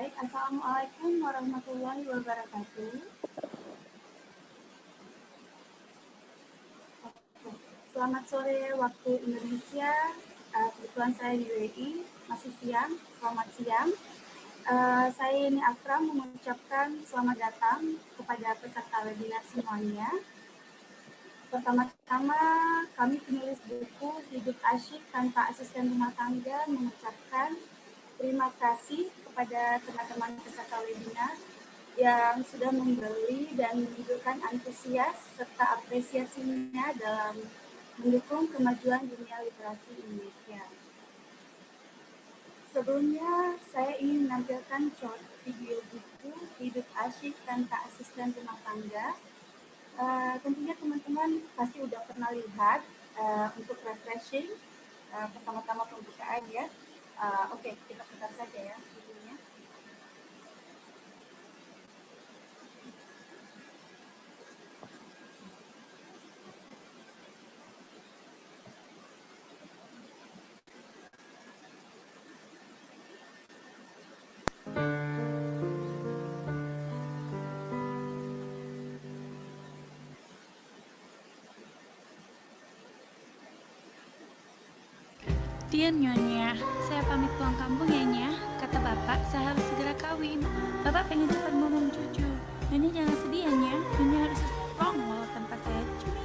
Baik, Assalamualaikum warahmatullahi wabarakatuh. Selamat sore waktu Indonesia. Kebetulan saya di UAE, masih siang. Selamat siang. Saya ini Akram mengucapkan selamat datang kepada peserta webinar semuanya. Pertama-tama, kami penulis buku Hidup Asyik Tanpa Asisten Rumah Tangga mengucapkan terima kasih kepada teman-teman peserta webinar yang sudah membeli dan menunjukkan antusias serta apresiasinya dalam mendukung kemajuan dunia literasi Indonesia. Sebelumnya, saya ingin menampilkan short video buku Hidup Asyik Tanpa Asisten Rumah Tangga. Tentunya teman-teman pasti udah pernah lihat. Untuk refreshing, pertama-tama pembukaan ya. Oke, kita putar saja ya videonya. Dian Nyonya, saya pamit pulang kampung ya Nya. Kata bapak, saya harus segera kawin. Bapak pengen cepat ngomong cucu. Nyonya jangan sedih ya Nya. Nyonya harus strong walau tanpa saya cumi.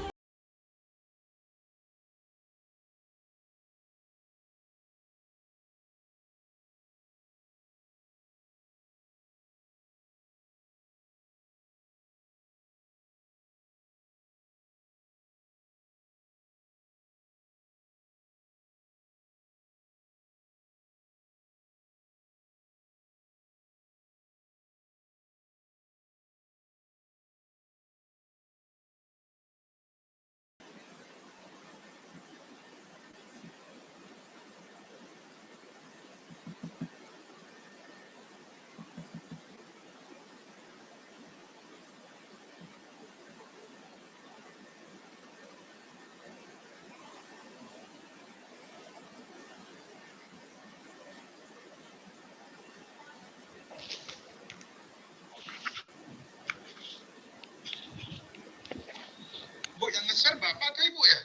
Bu, yang nge-share Bapak atau Ibu ya?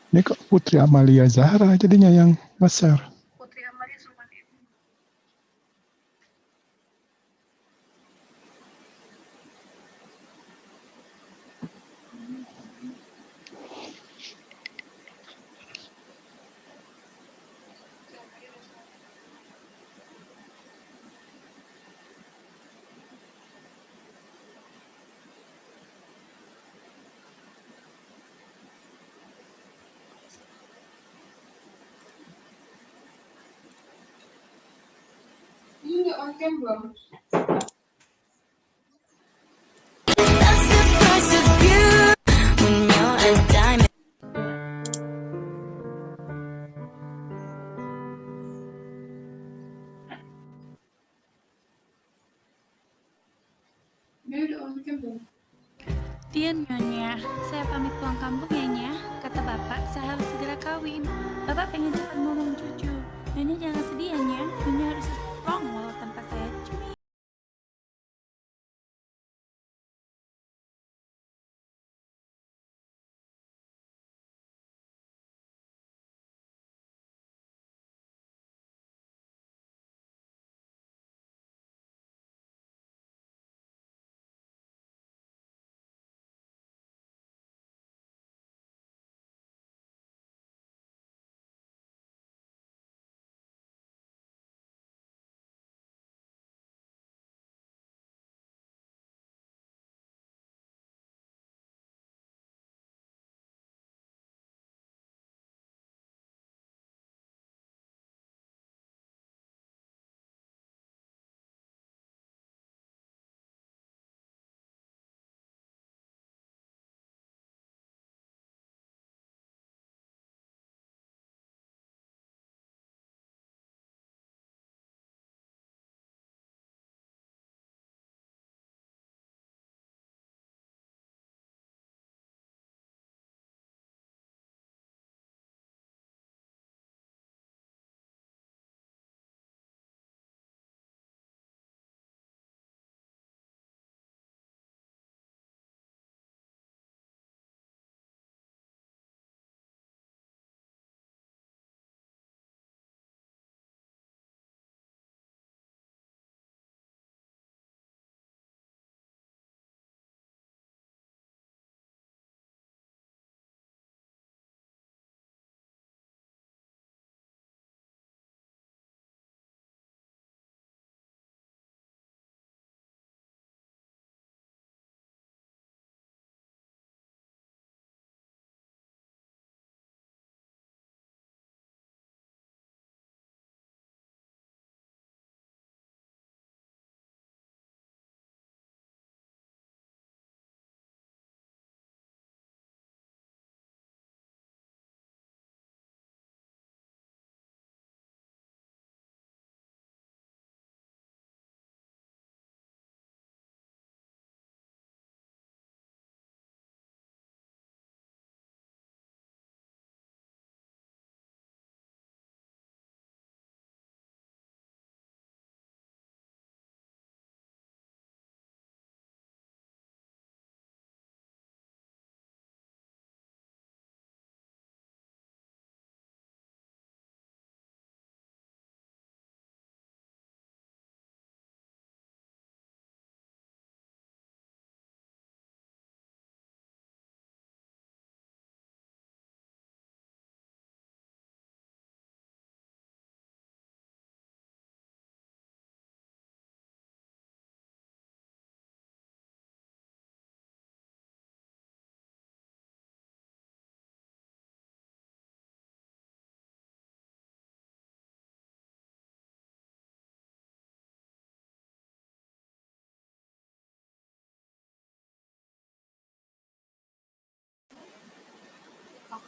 Ini kok Putri Amalia Zahra jadinya yang nge-share. Putri Amalia Sulmadi. Ini nggak on cam belum? Ini udah on cam belum? Dian Nyonya, saya pamit pulang kampung ya Nya. Kata bapak, saya harus segera kawin. Bapak pengen cepat ngomong cucu. Nyonya jangan sedih ya Nya. Nyonya harus strong walau tanpa saya cumi.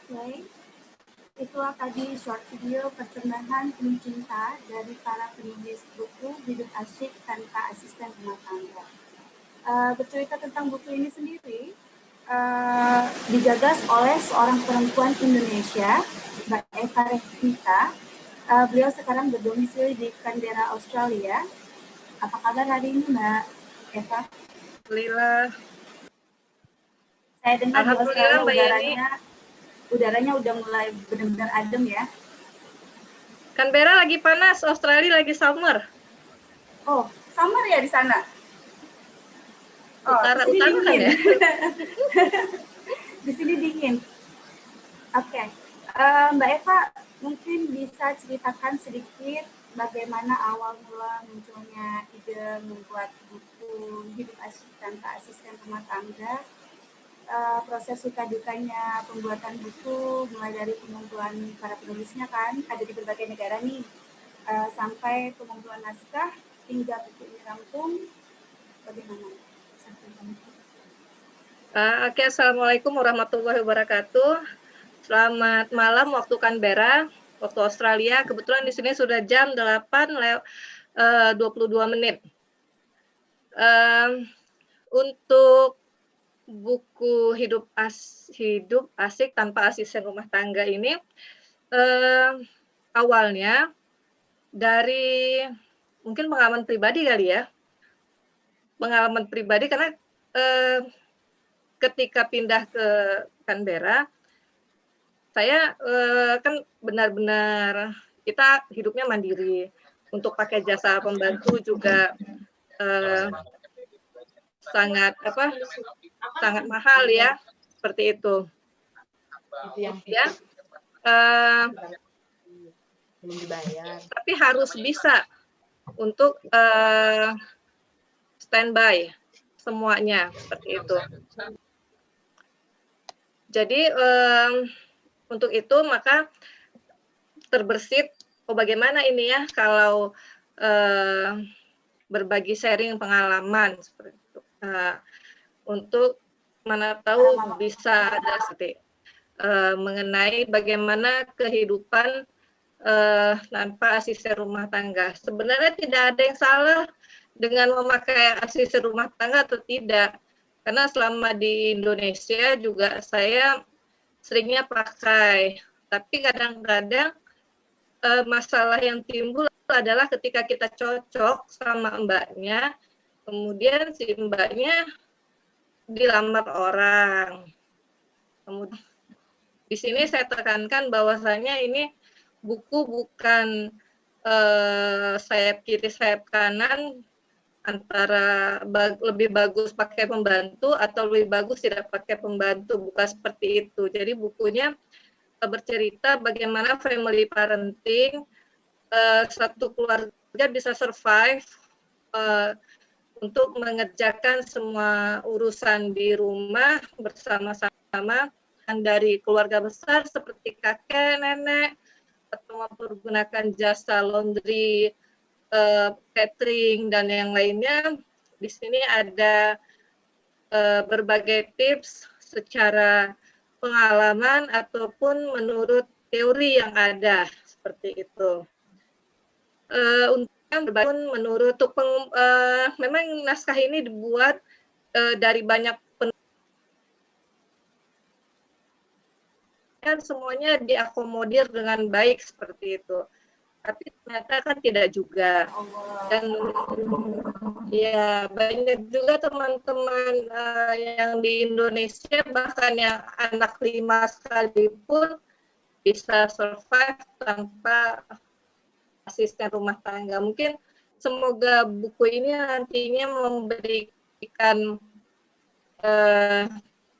Oke, itulah tadi short video persembahan penuh cinta dari para penulis buku Hidup Asyik Tanpa Asisten Rumah Tangga. Bercerita tentang buku ini sendiri, digagas oleh seorang perempuan Indonesia, Mbak Eva Revita. Beliau sekarang berdomisili di Canberra, Australia. Apa kabar hari ini, Mbak Eva? Alhamdulillah. Saya dengar di Australia Mbak udaranya udah mulai benar-benar adem ya. Canberra lagi panas, Australia lagi summer. Oh, summer ya di sana? Utara kan ya? Di sini dingin. Oke. Mbak Eva, mungkin bisa ceritakan sedikit bagaimana awal mula munculnya ide membuat buku Hidup Asyik Tanpa Asisten Rumah Tangga, proses suka dukanya pembuatan buku, mulai dari pengumpulan para penulisnya kan, ada di berbagai negara nih, sampai pengumpulan naskah hingga buku ini rampung, bagaimana? Oke, Assalamualaikum warahmatullahi wabarakatuh. Selamat malam waktu Canberra, waktu Australia. Kebetulan di sini sudah jam 8:22 menit. Untuk buku Hidup Asyik Tanpa Asisten Rumah Tangga ini awalnya dari mungkin pengalaman pribadi kali ya. Pengalaman pribadi karena ketika pindah ke Canberra, saya kan benar-benar kita hidupnya mandiri. Untuk pakai jasa pembantu juga sangat mahal ya, seperti itu. Ya, belum dibayar. Tapi harus bisa untuk standby semuanya seperti itu. Jadi untuk itu maka terbersit, bagaimana ini ya kalau berbagi sharing pengalaman seperti itu. Untuk mana tahu bisa ada seperti mengenai bagaimana kehidupan tanpa asisten rumah tangga. Sebenarnya tidak ada yang salah dengan memakai asisten rumah tangga atau tidak. Karena selama di Indonesia juga saya seringnya pakai. Tapi kadang-kadang masalah yang timbul adalah ketika kita cocok sama mbaknya, kemudian si mbaknya dilamar orang. Kemudian di sini saya tekankan bahwasanya ini buku bukan sayap kiri sayap kanan, antara lebih bagus pakai pembantu atau lebih bagus tidak pakai pembantu, bukan seperti itu. Jadi bukunya bercerita bagaimana family parenting, satu keluarga bisa survive untuk mengerjakan semua urusan di rumah bersama-sama, dari keluarga besar seperti kakek, nenek, atau mempergunakan jasa laundry, catering, dan yang lainnya. Di sini ada berbagai tips secara pengalaman ataupun menurut teori yang ada, seperti itu. Memang naskah ini dibuat dari banyak semuanya diakomodir dengan baik seperti itu, tapi ternyata kan tidak juga. Dan ya banyak juga teman-teman yang di Indonesia, bahkan yang anak 5 sekalipun bisa survive tanpa asisten rumah tangga. Mungkin semoga buku ini nantinya memberikan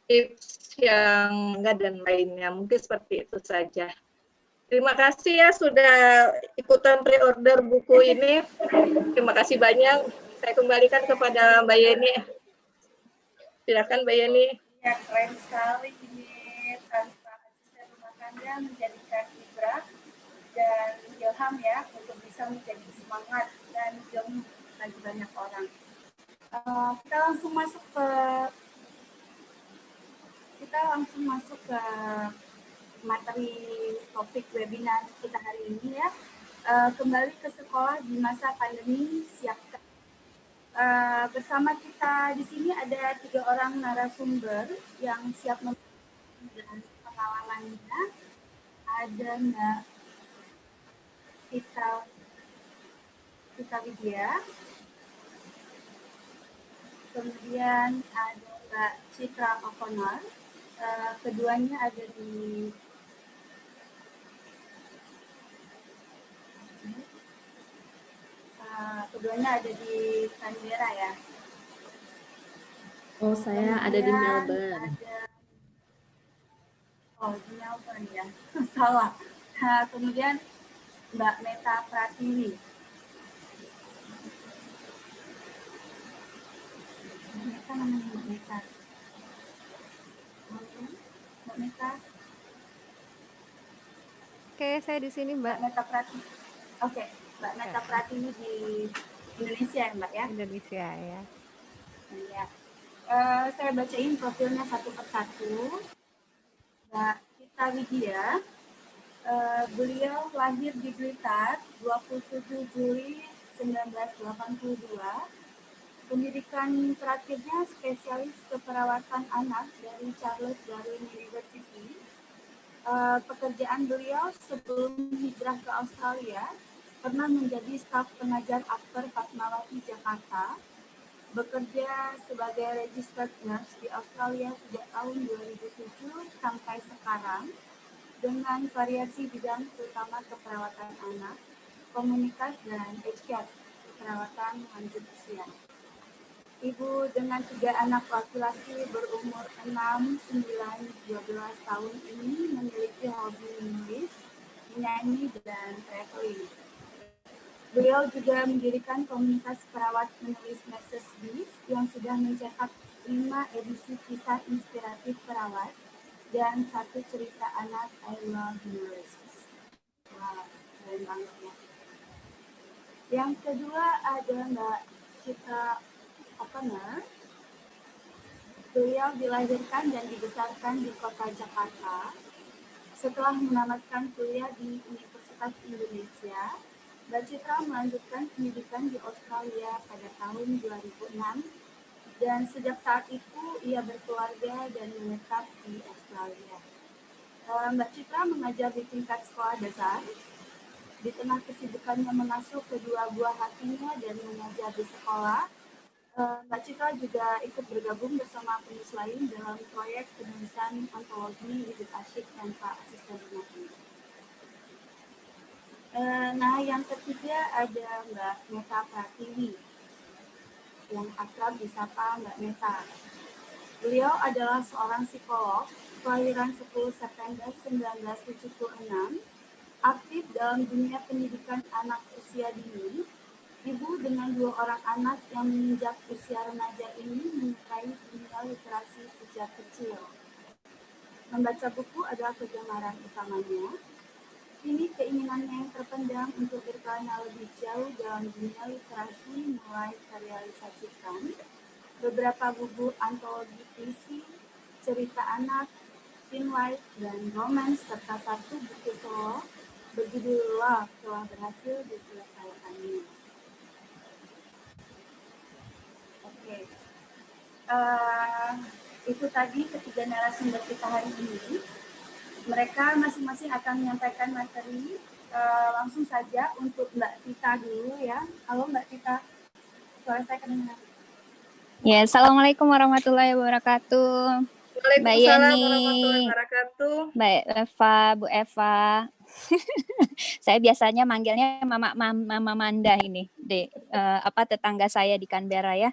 tips yang enggak dan lainnya. Mungkin seperti itu saja. Terima kasih ya sudah ikutan pre-order buku ini. Terima kasih banyak. Saya kembalikan kepada Mbak Yeni. Silakan Mbak Yeni. Ya, keren sekali ini. Tanpa asisten rumah tangga menjadikan ibrah dan ilham ya untuk bisa menjadi semangat dan ilmu bagi banyak orang. Kita langsung masuk ke materi topik webinar kita hari ini ya. Kembali ke sekolah di masa pandemi, siapkan. Bersama kita di sini ada 3 orang narasumber yang siap membagi dengan pengalamannya. Ada Mbak Tika Widya, kemudian ada Mbak Citra O'Connor, keduanya ada di Canberra ya. Oh, saya ada di Melbourne. Di Melbourne ya, salah. Kemudian Mbak Meta Pratiwi. Meta namanya Mbak Meta. Mbak Meta. Oke, saya di sini Mbak. Mbak Meta Pratiwi. Oke, Mbak Meta Pratiwi di Indonesia ya Mbak ya? Indonesia ya. Iya. Saya bacain profilnya satu persatu. Mbak Tika Widya, beliau lahir di Blitar 27 Juli 1982. Pendidikan terakhirnya spesialis keperawatan anak dari Charles Darwin University. Pekerjaan beliau sebelum hijrah ke Australia pernah menjadi staf pengajar Akper Fatmawati Jakarta, bekerja sebagai registered nurse di Australia sejak tahun 2007 sampai sekarang dengan variasi bidang terutama keperawatan anak, komunitas, dan aged care, perawatan lanjut usia. Ibu dengan 3 anak laki-laki berumur 6, 9, 12 tahun ini memiliki hobi menulis, menyanyi, dan traveling. Beliau juga mendirikan komunitas perawat menulis Mrs. Bees yang sudah mencetak 5 edisi kisah inspiratif perawat dan 1 cerita anak I Love Nurses. Wow, keren banget ya. Yang kedua ada Mbak Citra O'Connor. Beliau dilahirkan dan dibesarkan di kota Jakarta. Setelah menamatkan kuliah di Universitas Indonesia, Mbak Citra melanjutkan pendidikan di Australia pada tahun 2006 dan sejak saat itu ia berkeluarga dan menetap di Australia. Mbak Citra mengajar di tingkat sekolah dasar. Di tengah kesibukannya mengasuh kedua buah hatinya dan mengajar di sekolah, Mbak Citra juga ikut bergabung bersama penulis lain dalam proyek penulisan antologi Hidup Asyik Tanpa Asisten Rumah Tangga. Nah, yang ketiga ada Mbak Meta Pratiwi, yang akrab disapa Mbak Meta. Beliau adalah seorang psikolog, kelahiran 10 September 1976, aktif dalam dunia pendidikan anak usia dini. Ibu dengan 2 orang anak yang menginjak usia remaja ini menyukai dunia literasi sejak kecil. Membaca buku adalah kegemaran utamanya. Kini keinginannya yang terpendam untuk berkelana lebih jauh dalam dunia literasi mulai terrealisasikan. Beberapa buku antologi puisi, cerita anak, teen life, dan romance, serta 1 buku solo berjudul Love telah berhasil diselesaikannya. Oke. Itu tadi ketiga narasumber kita hari ini. Mereka masing-masing akan menyampaikan materi. Langsung saja untuk Mbak Tita dulu ya. Halo Mbak Tita, suara saya kedengar. Ya, Assalamualaikum warahmatullahi wabarakatuh. Waalaikumsalam warahmatullahi wabarakatuh. Mbak Eva, Bu Eva. Saya biasanya manggilnya Mama Manda ini, tetangga saya di Canberra ya.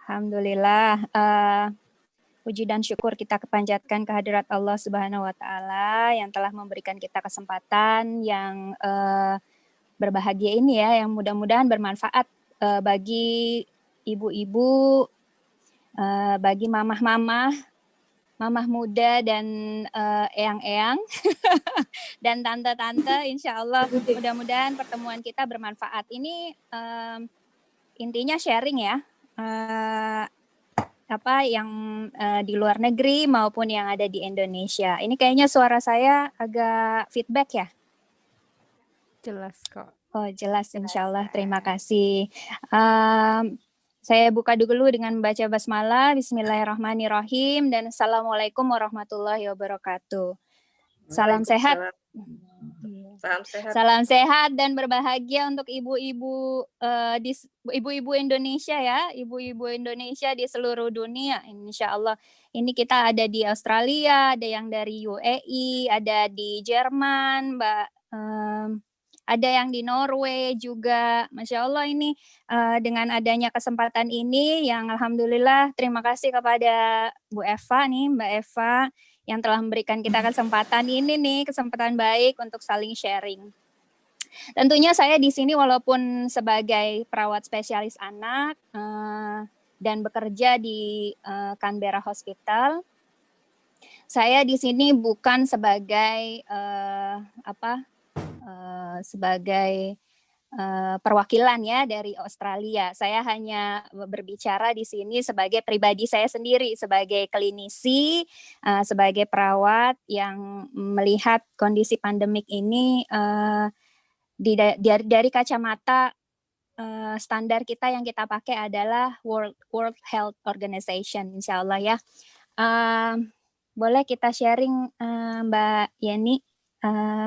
Alhamdulillah, puji dan syukur kita kepanjatkan kehadirat Allah Subhanahu wa Ta'ala yang telah memberikan kita kesempatan yang berbahagia ini ya, yang mudah-mudahan bermanfaat bagi ibu-ibu, bagi mamah muda dan eyang-eyang dan tante-tante. Insya Allah mudah-mudahan pertemuan kita bermanfaat. Ini intinya sharing ya. apa yang di luar negeri maupun yang ada di Indonesia. Ini kayaknya suara saya agak feedback ya? Jelas kok. Oh, jelas insya Allah. Terima kasih. Saya buka dulu dengan membaca basmalah. Bismillahirrahmanirrahim. Dan Assalamualaikum warahmatullahi wabarakatuh. Salam sehat. Salam sehat. Salam sehat dan berbahagia untuk ibu-ibu ibu-ibu Indonesia ya, ibu-ibu Indonesia di seluruh dunia. Insya Allah. Ini kita ada di Australia, ada yang dari UAE, ada di Jerman, Mbak. Ada yang di Norway juga. Masya Allah ini dengan adanya kesempatan ini yang alhamdulillah terima kasih kepada Bu Eva nih, Mbak Eva yang telah memberikan kita kesempatan ini nih, kesempatan baik untuk saling sharing. Tentunya saya di sini walaupun sebagai perawat spesialis anak dan bekerja di Canberra Hospital, saya di sini bukan sebagai sebagai perwakilan ya dari Australia. Saya hanya berbicara di sini sebagai pribadi saya sendiri, sebagai klinisi, sebagai perawat yang melihat kondisi pandemik ini dari kacamata standar kita yang kita pakai adalah World Health Organization, insya Allah ya. Boleh kita sharing Mbak Yeni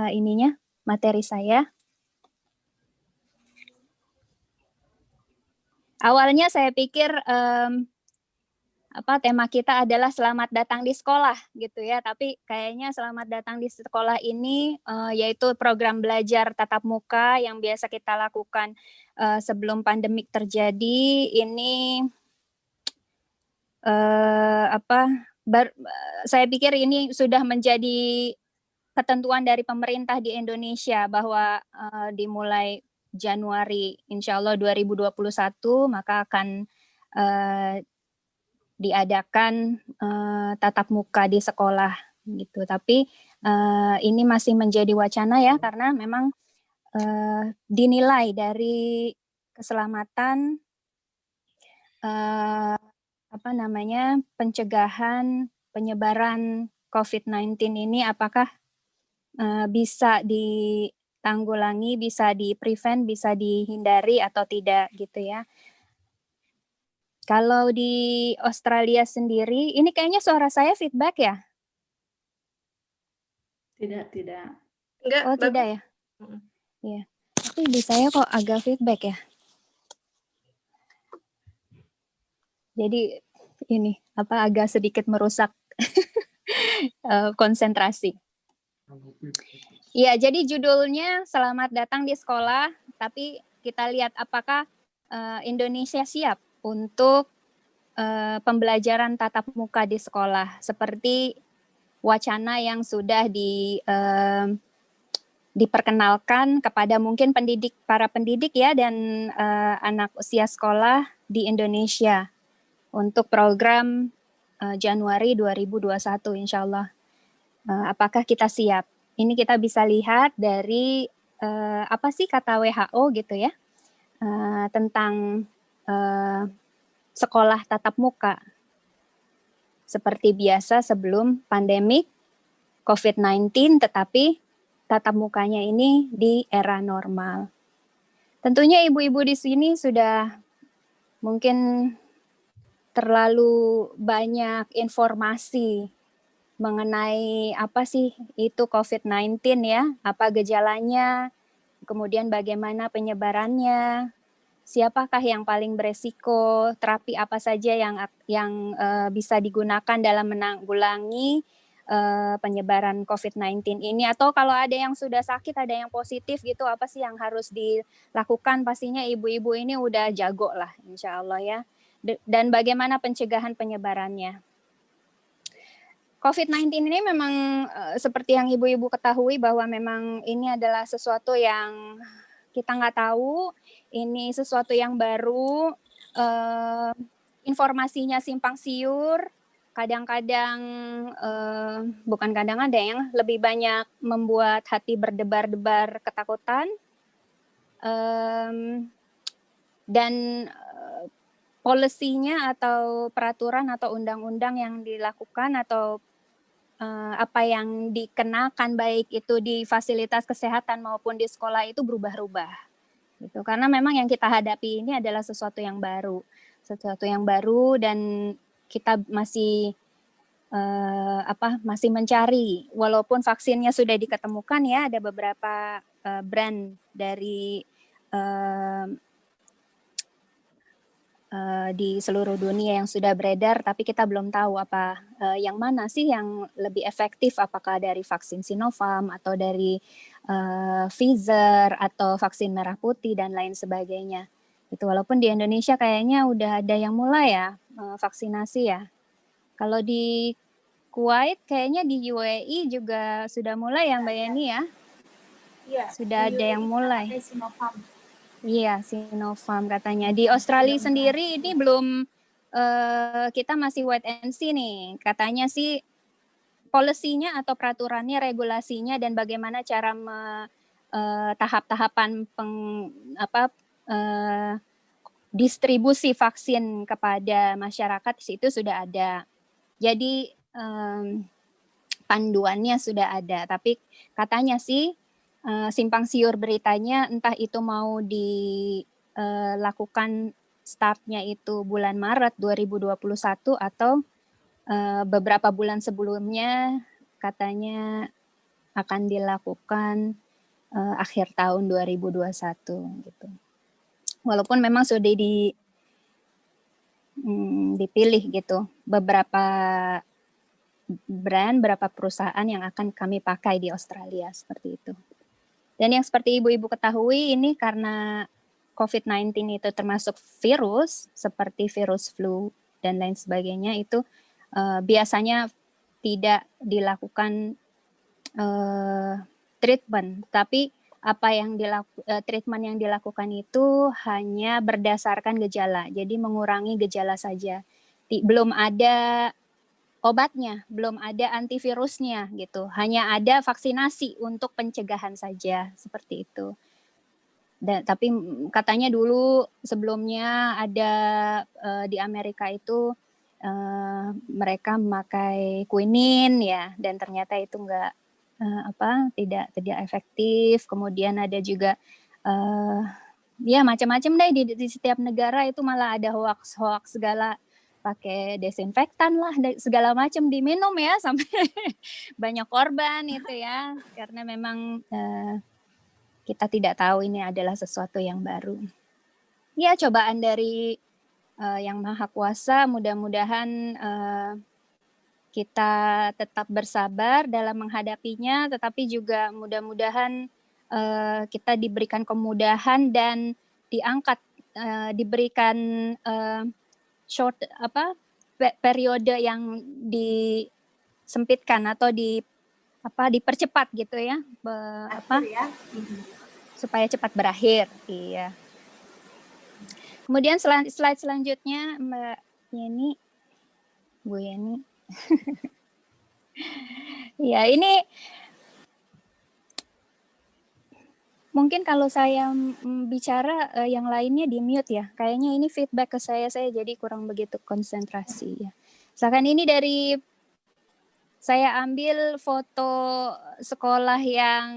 ininya materi saya. Awalnya saya pikir tema kita adalah selamat datang di sekolah gitu ya, tapi kayaknya selamat datang di sekolah ini yaitu program belajar tatap muka yang biasa kita lakukan sebelum pandemik terjadi. Ini saya pikir ini sudah menjadi ketentuan dari pemerintah di Indonesia bahwa dimulai Januari insya Allah 2021 maka akan diadakan tatap muka di sekolah gitu. Tapi ini masih menjadi wacana ya karena memang dinilai dari keselamatan pencegahan penyebaran COVID-19 ini apakah bisa ditanggulangi, bisa di-prevent, bisa dihindari atau tidak gitu ya. Kalau di Australia sendiri, ini kayaknya suara saya feedback ya? Tidak. Enggak, oh, tidak ya? Iya. Tapi di saya kok agak feedback ya? Jadi ini agak sedikit merusak konsentrasi. Iya, jadi judulnya Selamat Datang di Sekolah, tapi kita lihat apakah Indonesia siap untuk pembelajaran tatap muka di sekolah seperti wacana yang sudah diperkenalkan kepada mungkin para pendidik ya dan anak usia sekolah di Indonesia untuk program Januari 2021 insya Allah. Apakah kita siap? Ini kita bisa lihat dari apa sih kata WHO gitu ya tentang sekolah tatap muka. Seperti biasa sebelum pandemik COVID-19, tetapi tatap mukanya ini di era normal. Tentunya ibu-ibu di sini sudah mungkin terlalu banyak informasi mengenai apa sih itu COVID-19 ya, apa gejalanya, kemudian bagaimana penyebarannya, siapakah yang paling beresiko, terapi apa saja yang bisa digunakan dalam menanggulangi penyebaran COVID-19 ini, atau kalau ada yang sudah sakit, ada yang positif gitu, apa sih yang harus dilakukan? Pastinya ibu-ibu ini udah jago lah insya Allah ya. Dan bagaimana pencegahan penyebarannya. COVID-19 ini memang seperti yang ibu-ibu ketahui bahwa memang ini adalah sesuatu yang kita nggak tahu, ini sesuatu yang baru, informasinya simpang siur, kadang-kadang bukan kadang-kadang yang lebih banyak membuat hati berdebar-debar ketakutan, dan polisinya atau peraturan atau undang-undang yang dilakukan atau apa yang dikenakan baik itu di fasilitas kesehatan maupun di sekolah itu berubah-ubah gitu. Karena memang yang kita hadapi ini adalah sesuatu yang baru dan kita masih masih mencari, walaupun vaksinnya sudah diketemukan ya, ada beberapa brand dari di seluruh dunia yang sudah beredar, tapi kita belum tahu apa yang mana sih yang lebih efektif, apakah dari vaksin Sinovac atau dari Pfizer atau vaksin merah putih dan lain sebagainya. Itu walaupun di Indonesia kayaknya udah ada yang mulai ya vaksinasi ya. Kalau di Kuwait kayaknya di UAE juga sudah mulai ya Mbak Yeni ya. Iya. Sudah ada yang mulai. Sinovac. Iya, Sinovac katanya. Di Australia sendiri ini belum, kita masih wait and see nih. Katanya sih polisinya atau peraturannya, regulasinya, dan bagaimana cara tahap-tahapan distribusi vaksin kepada masyarakat itu sudah ada. Jadi panduannya sudah ada. Tapi katanya sih simpang siur beritanya entah itu mau dilakukan startnya itu bulan Maret 2021 atau beberapa bulan sebelumnya katanya akan dilakukan akhir tahun 2021 gitu. Walaupun memang sudah dipilih gitu beberapa brand, beberapa perusahaan yang akan kami pakai di Australia seperti itu. Dan yang seperti ibu-ibu ketahui ini karena COVID-19 itu termasuk virus seperti virus flu dan lain sebagainya itu biasanya tidak dilakukan treatment, tapi apa yang treatment yang dilakukan itu hanya berdasarkan gejala, jadi mengurangi gejala saja. Belum ada obatnya, belum ada antivirusnya gitu. Hanya ada vaksinasi untuk pencegahan saja seperti itu. Tapi katanya dulu sebelumnya ada di Amerika itu mereka memakai quinine ya, dan ternyata itu enggak tidak efektif. Kemudian ada juga ya macam-macam deh di setiap negara itu malah ada hoax segala, pakai desinfektan lah segala macam diminum ya sampai banyak korban itu ya, karena memang kita tidak tahu ini adalah sesuatu yang baru. Ya cobaan dari Yang Maha Kuasa, mudah-mudahan kita tetap bersabar dalam menghadapinya, tetapi juga mudah-mudahan kita diberikan kemudahan dan diberikan periode yang disempitkan atau dipercepat gitu ya, supaya cepat berakhir. Iya. Kemudian slide selanjutnya Mbak Yeni, Bu Yeni. Ya ini mungkin kalau saya bicara yang lainnya di mute ya. Kayaknya ini feedback ke saya jadi kurang begitu konsentrasi ya. Misalkan ini dari saya ambil foto sekolah yang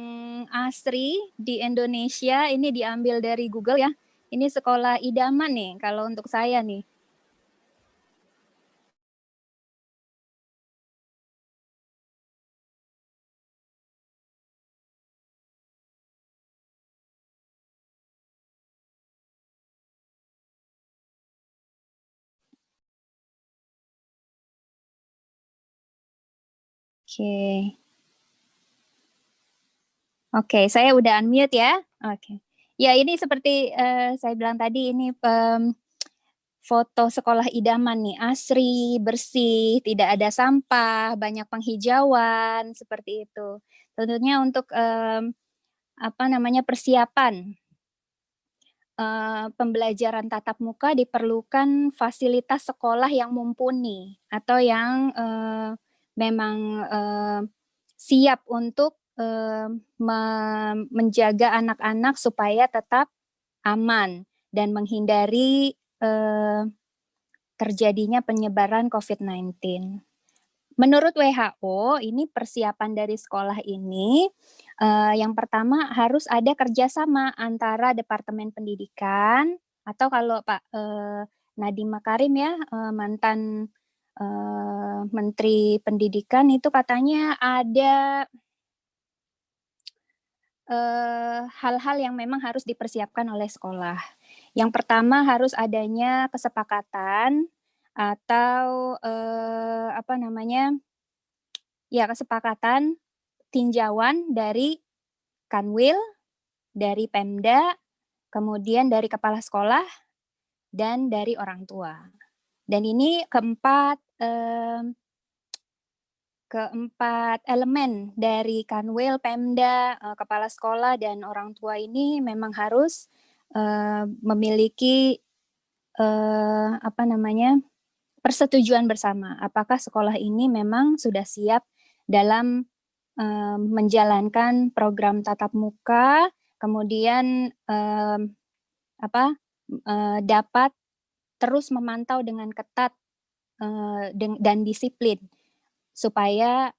asri di Indonesia. Ini diambil dari Google ya. Ini sekolah idaman nih kalau untuk saya nih. Oke, saya udah unmute ya. Oke. Ya, ini seperti saya bilang tadi, ini foto sekolah idaman nih, asri, bersih, tidak ada sampah, banyak penghijauan, seperti itu. Tentunya untuk persiapan pembelajaran tatap muka diperlukan fasilitas sekolah yang mumpuni atau yang memang siap untuk menjaga anak-anak supaya tetap aman dan menghindari terjadinya penyebaran COVID-19. Menurut WHO, ini persiapan dari sekolah ini, yang pertama harus ada kerjasama antara Departemen Pendidikan, atau kalau Pak Nadiem Makarim ya, mantan Menteri Pendidikan, itu katanya ada hal-hal yang memang harus dipersiapkan oleh sekolah. Yang pertama harus adanya kesepakatan atau kesepakatan tinjauan dari Kanwil, dari Pemda, kemudian dari kepala sekolah, dan dari orang tua. Dan ini keempat elemen dari Kanwil, Pemda, kepala sekolah, dan orang tua ini memang harus memiliki persetujuan bersama. Apakah sekolah ini memang sudah siap dalam menjalankan program tatap muka, kemudian dapat terus memantau dengan ketat dan disiplin supaya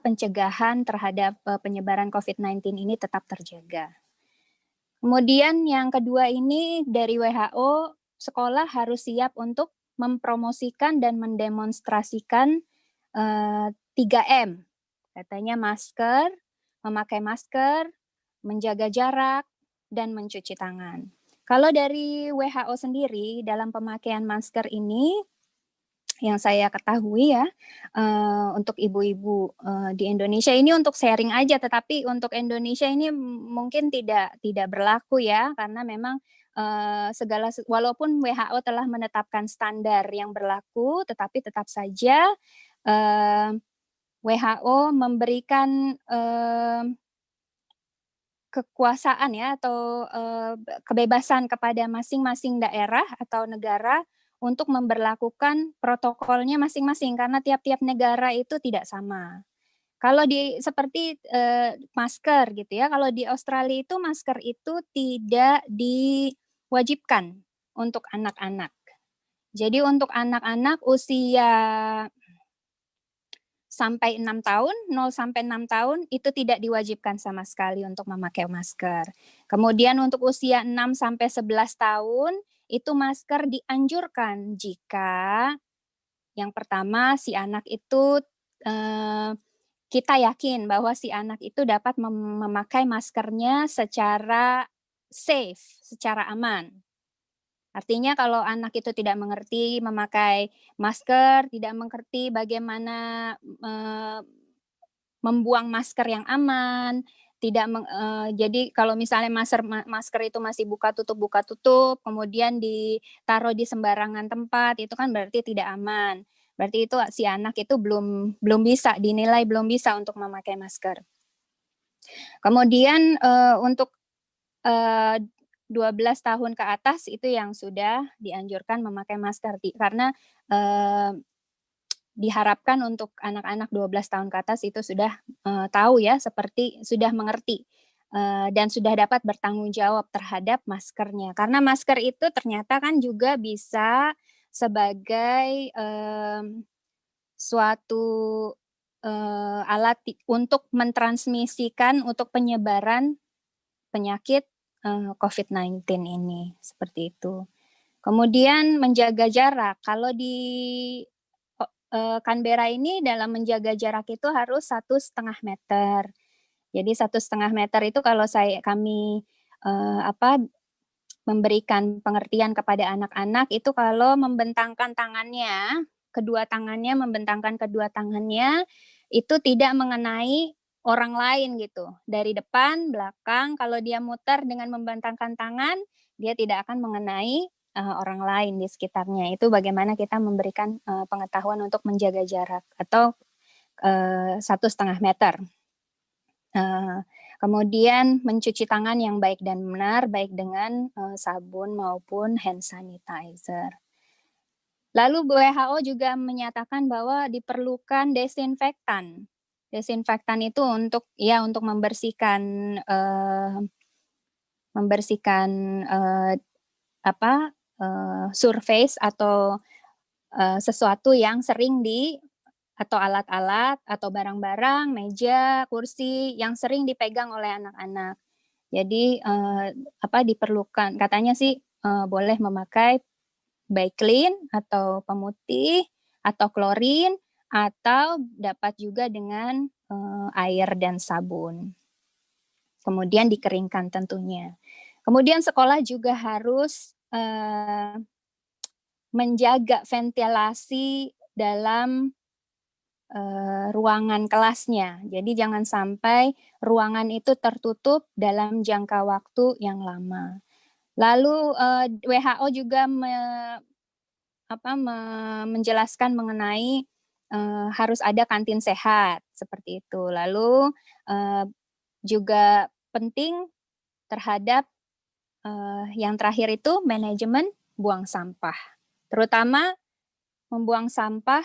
pencegahan terhadap penyebaran COVID-19 ini tetap terjaga. Kemudian yang kedua ini dari WHO, sekolah harus siap untuk mempromosikan dan mendemonstrasikan 3M. Katanya masker, memakai masker, menjaga jarak, dan mencuci tangan. Kalau dari WHO sendiri, dalam pemakaian masker ini, yang saya ketahui ya, untuk ibu-ibu di Indonesia ini untuk sharing aja, tetapi untuk Indonesia ini mungkin tidak berlaku ya, karena memang walaupun WHO telah menetapkan standar yang berlaku, tetapi tetap saja WHO memberikan kekuasaan ya, atau kebebasan kepada masing-masing daerah atau negara untuk memberlakukan protokolnya masing-masing, karena tiap-tiap negara itu tidak sama. Kalau seperti masker gitu ya, kalau di Australia itu masker itu tidak diwajibkan untuk anak-anak. Jadi untuk anak-anak usia sampai 6 tahun, 0 sampai 6 tahun itu tidak diwajibkan sama sekali untuk memakai masker. Kemudian untuk usia 6 sampai 11 tahun itu masker dianjurkan jika yang pertama si anak itu kita yakin bahwa si anak itu dapat memakai maskernya secara safe, secara aman. Artinya kalau anak itu tidak mengerti memakai masker, tidak mengerti bagaimana membuang masker yang aman, jadi kalau misalnya masker itu masih buka tutup, kemudian ditaruh di sembarangan tempat, itu kan berarti tidak aman. Berarti itu si anak itu dinilai belum bisa untuk memakai masker. Kemudian untuk 12 tahun ke atas itu yang sudah dianjurkan memakai masker, karena diharapkan untuk anak-anak 12 tahun ke atas itu sudah tahu ya, seperti sudah mengerti dan sudah dapat bertanggung jawab terhadap maskernya. Karena masker itu ternyata kan juga bisa sebagai suatu alat untuk mentransmisikan untuk penyebaran penyakit COVID-19 ini, seperti itu. Kemudian menjaga jarak. Kalau di Canberra ini dalam menjaga jarak itu harus 1,5 meter. Jadi 1,5 meter itu kalau kami memberikan pengertian kepada anak-anak itu kalau membentangkan tangannya, kedua tangannya itu tidak mengenai orang lain gitu. Dari depan, belakang, kalau dia muter dengan membentangkan tangan, dia tidak akan mengenai orang lain di sekitarnya. Itu bagaimana kita memberikan pengetahuan untuk menjaga jarak atau 1,5 meter. Kemudian mencuci tangan yang baik dan benar, baik dengan sabun maupun hand sanitizer. Lalu WHO juga menyatakan bahwa diperlukan desinfektan. Desinfektan itu untuk membersihkan surface atau sesuatu yang sering atau alat-alat atau barang-barang, meja, kursi yang sering dipegang oleh anak-anak. Jadi diperlukan, katanya sih boleh memakai Baiklin atau pemutih atau klorin, atau dapat juga dengan air dan sabun. Kemudian dikeringkan tentunya. Kemudian sekolah juga harus menjaga ventilasi dalam ruangan kelasnya. Jadi jangan sampai ruangan itu tertutup dalam jangka waktu yang lama. Lalu WHO juga menjelaskan mengenai harus ada kantin sehat seperti itu. Lalu juga penting terhadap yang terakhir itu manajemen buang sampah. Terutama membuang sampah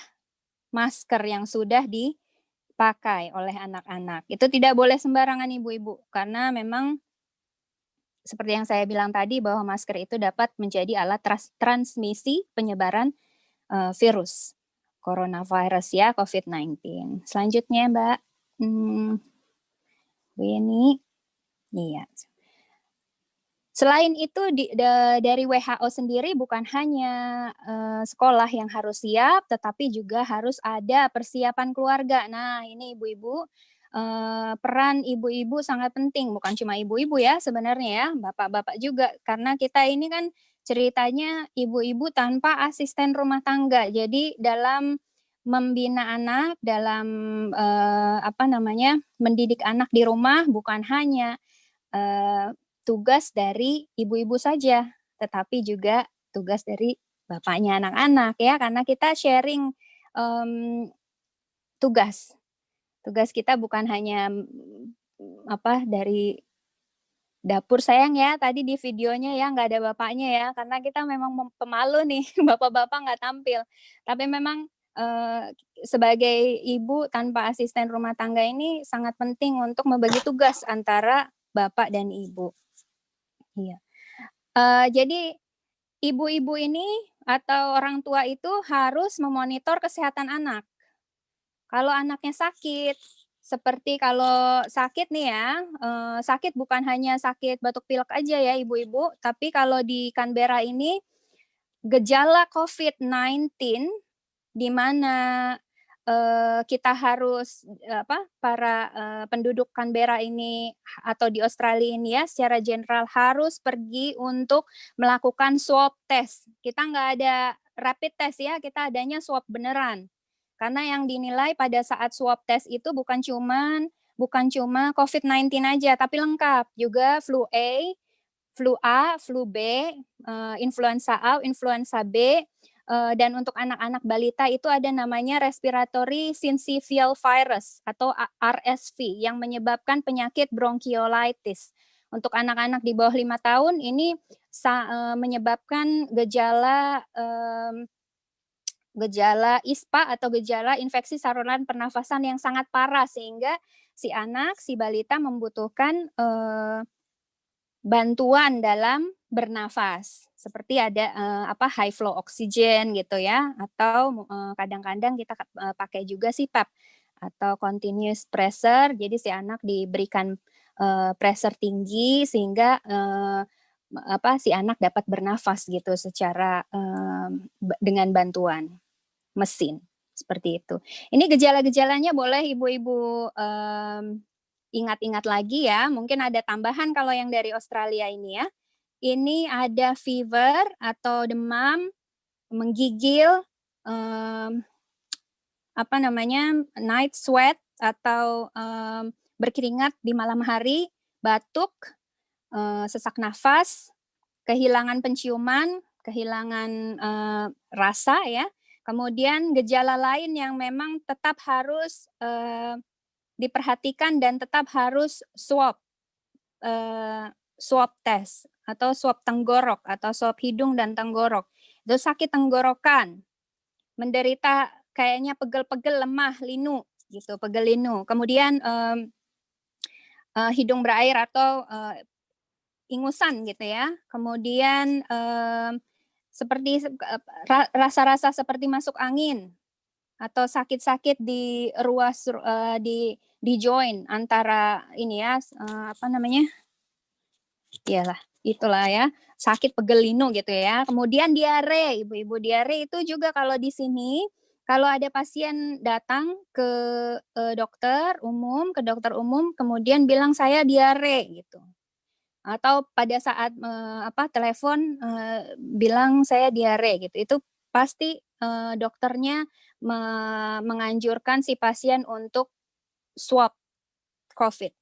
masker yang sudah dipakai oleh anak-anak. Itu tidak boleh sembarangan ibu-ibu, karena memang seperti yang saya bilang tadi bahwa masker itu dapat menjadi alat transmisi penyebaran virus coronavirus ya, COVID-19. Selanjutnya Mbak Bu Yeni. Iya. Selain itu dari WHO sendiri bukan hanya sekolah yang harus siap, tetapi juga harus ada persiapan keluarga. Nah ini ibu-ibu, peran ibu-ibu sangat penting, bukan cuma ibu-ibu ya sebenarnya ya, bapak-bapak juga, karena kita ini kan ceritanya ibu-ibu tanpa asisten rumah tangga. Jadi dalam membina anak, dalam mendidik anak di rumah bukan hanya tugas dari ibu-ibu saja, tetapi juga tugas dari bapaknya anak-anak ya, karena kita sharing tugas. Tugas kita bukan hanya dari dapur sayang ya, tadi di videonya ya nggak ada bapaknya ya, karena kita memang pemalu nih, bapak-bapak nggak tampil. Tapi memang sebagai ibu tanpa asisten rumah tangga ini sangat penting untuk membagi tugas antara bapak dan ibu. Iya. Jadi ibu-ibu ini atau orang tua itu harus memonitor kesehatan anak. Kalau anaknya sakit, seperti kalau sakit nih ya, sakit bukan hanya sakit batuk pilek aja ya ibu-ibu, tapi kalau di Canberra ini gejala COVID-19 di mana kita harus para penduduk Canberra ini atau di Australia ini ya secara general harus pergi untuk melakukan swab test. Kita nggak ada rapid test ya, kita adanya swab beneran. Karena yang dinilai pada saat swab test itu bukan cuma COVID-19 aja, tapi lengkap juga flu A, flu B, influenza A, influenza B. Dan untuk anak-anak balita itu ada namanya respiratory syncytial virus atau RSV yang menyebabkan penyakit bronchiolitis. Untuk anak-anak di bawah 5 tahun ini menyebabkan gejala ISPA atau gejala infeksi saluran pernafasan yang sangat parah sehingga si balita membutuhkan bantuan dalam bernafas, seperti ada high flow oxygen gitu ya, atau kadang-kadang kita pakai juga CPAP atau continuous pressure. Jadi si anak diberikan pressure tinggi sehingga si anak dapat bernafas gitu secara dengan bantuan mesin seperti itu. Ini gejala-gejalanya boleh ibu-ibu ingat-ingat lagi ya. Mungkin ada tambahan kalau yang dari Australia ini ya. Ini ada fever atau demam, menggigil, night sweat atau berkeringat di malam hari, batuk, sesak nafas, kehilangan penciuman, kehilangan rasa ya. Kemudian gejala lain yang memang tetap harus diperhatikan dan tetap harus swab test atau swab tenggorok atau swab hidung dan tenggorok. Itu sakit tenggorokan, menderita kayaknya pegel-pegel, lemah, linu gitu, pegel linu. Kemudian hidung berair atau ingusan gitu ya. Kemudian seperti rasa-rasa seperti masuk angin atau sakit-sakit di ruas di joint antara ini ya apa namanya? Iyalah, itulah ya. Sakit pegel linu gitu ya. Kemudian diare, ibu-ibu diare itu juga kalau di sini kalau ada pasien datang ke dokter umum, kemudian bilang saya diare gitu. Atau pada saat telepon bilang saya diare gitu. Itu pasti dokternya menganjurkan si pasien untuk swab COVID.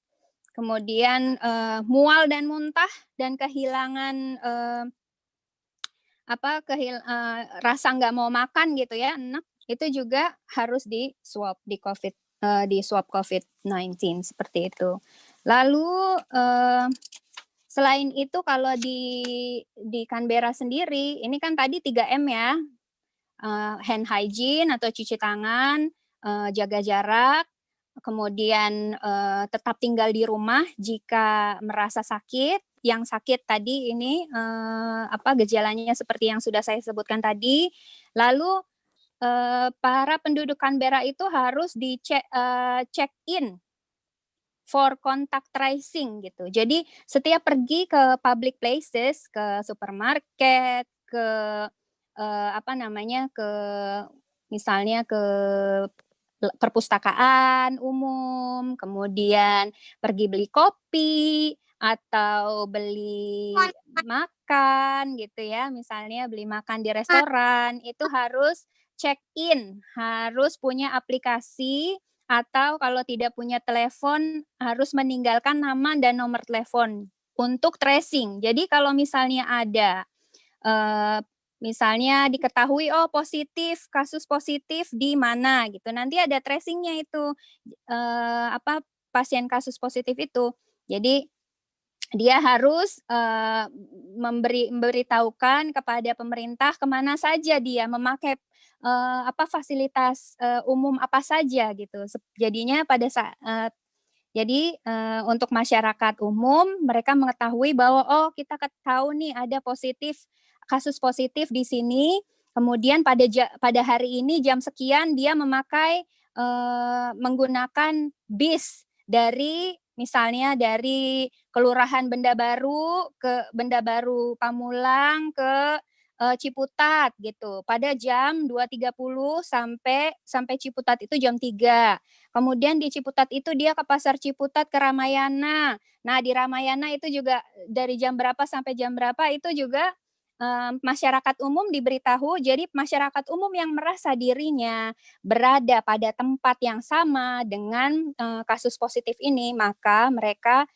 Kemudian mual dan muntah dan kehilangan rasa nggak mau makan gitu ya, enak, itu juga harus di swab COVID-19 seperti itu. Lalu selain itu kalau di Canberra sendiri, ini kan tadi 3M ya, hand hygiene atau cuci tangan, jaga jarak, kemudian tetap tinggal di rumah jika merasa sakit. Yang sakit tadi ini gejalanya seperti yang sudah saya sebutkan tadi. Lalu para penduduk Canberra itu harus check in for contact tracing gitu. Jadi setiap pergi ke public places, ke supermarket, ke misalnya ke perpustakaan umum, kemudian pergi beli kopi atau beli makan gitu ya, misalnya beli makan di restoran, itu harus check in, harus punya aplikasi atau kalau tidak punya telepon harus meninggalkan nama dan nomor telepon untuk tracing. Jadi kalau misalnya ada misalnya diketahui kasus positif di mana gitu. Nanti ada tracingnya itu pasien kasus positif itu. Jadi dia harus memberitahukan kepada pemerintah kemana saja dia memakai fasilitas umum apa saja gitu. Jadinya pada saat untuk masyarakat umum mereka mengetahui bahwa kita tahu nih ada kasus positif di sini. Kemudian pada hari ini jam sekian dia menggunakan bis misalnya dari Kelurahan Benda Baru ke Benda Baru Pamulang ke Ciputat gitu. Pada jam 2.30 sampai Ciputat itu jam 3. Kemudian di Ciputat itu dia ke Pasar Ciputat ke Ramayana. Nah, di Ramayana itu juga dari jam berapa sampai jam berapa itu juga masyarakat umum diberitahu. Jadi masyarakat umum yang merasa dirinya berada pada tempat yang sama dengan kasus positif ini, maka mereka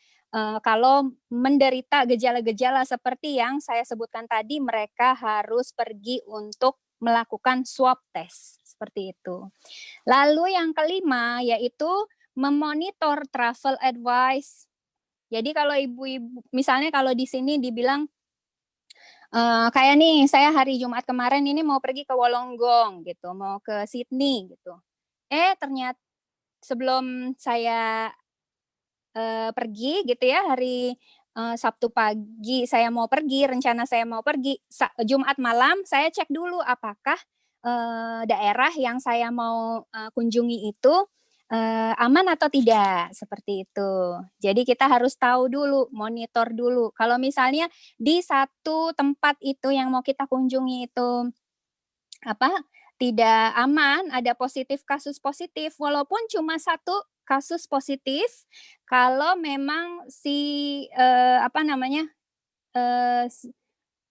kalau menderita gejala-gejala seperti yang saya sebutkan tadi, mereka harus pergi untuk melakukan swab test seperti itu. Lalu yang kelima yaitu memonitor travel advice. Jadi kalau ibu-ibu, misalnya kalau di sini dibilang kayak nih, saya hari Jumat kemarin ini mau pergi ke Wollongong gitu, mau ke Sydney gitu. Ternyata sebelum saya pergi gitu ya, hari Sabtu pagi rencana saya mau pergi, Jumat malam saya cek dulu apakah daerah yang saya mau kunjungi itu aman atau tidak, seperti itu. Jadi kita harus tahu dulu, monitor dulu. Kalau misalnya di satu tempat itu yang mau kita kunjungi itu tidak aman, ada kasus positif, walaupun cuma satu kasus positif, kalau memang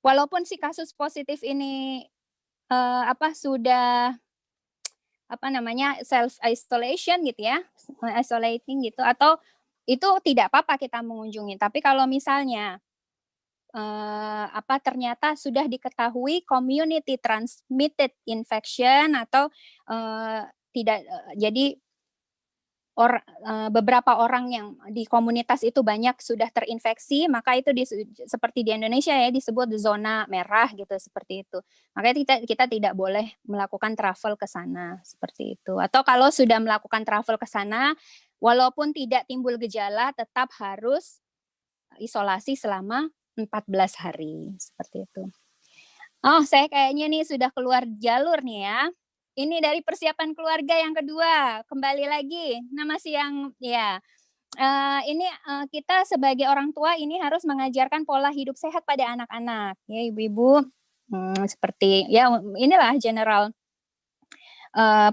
walaupun si kasus positif ini sudah self isolation gitu ya, isolating gitu, atau itu tidak apa-apa kita mengunjungi. Tapi kalau misalnya ternyata sudah diketahui community transmitted infection atau tidak, jadi beberapa orang yang di komunitas itu banyak sudah terinfeksi, maka itu seperti di Indonesia ya disebut zona merah gitu, seperti itu. Makanya kita tidak boleh melakukan travel ke sana seperti itu. Atau kalau sudah melakukan travel ke sana, walaupun tidak timbul gejala, tetap harus isolasi selama 14 hari seperti itu. Oh, saya kayaknya nih sudah keluar jalur nih ya. Ini dari persiapan keluarga yang kedua. Kembali lagi. Nah, masih yang ya. Kita sebagai orang tua ini harus mengajarkan pola hidup sehat pada anak-anak. Ya, ibu-ibu. Seperti ya inilah general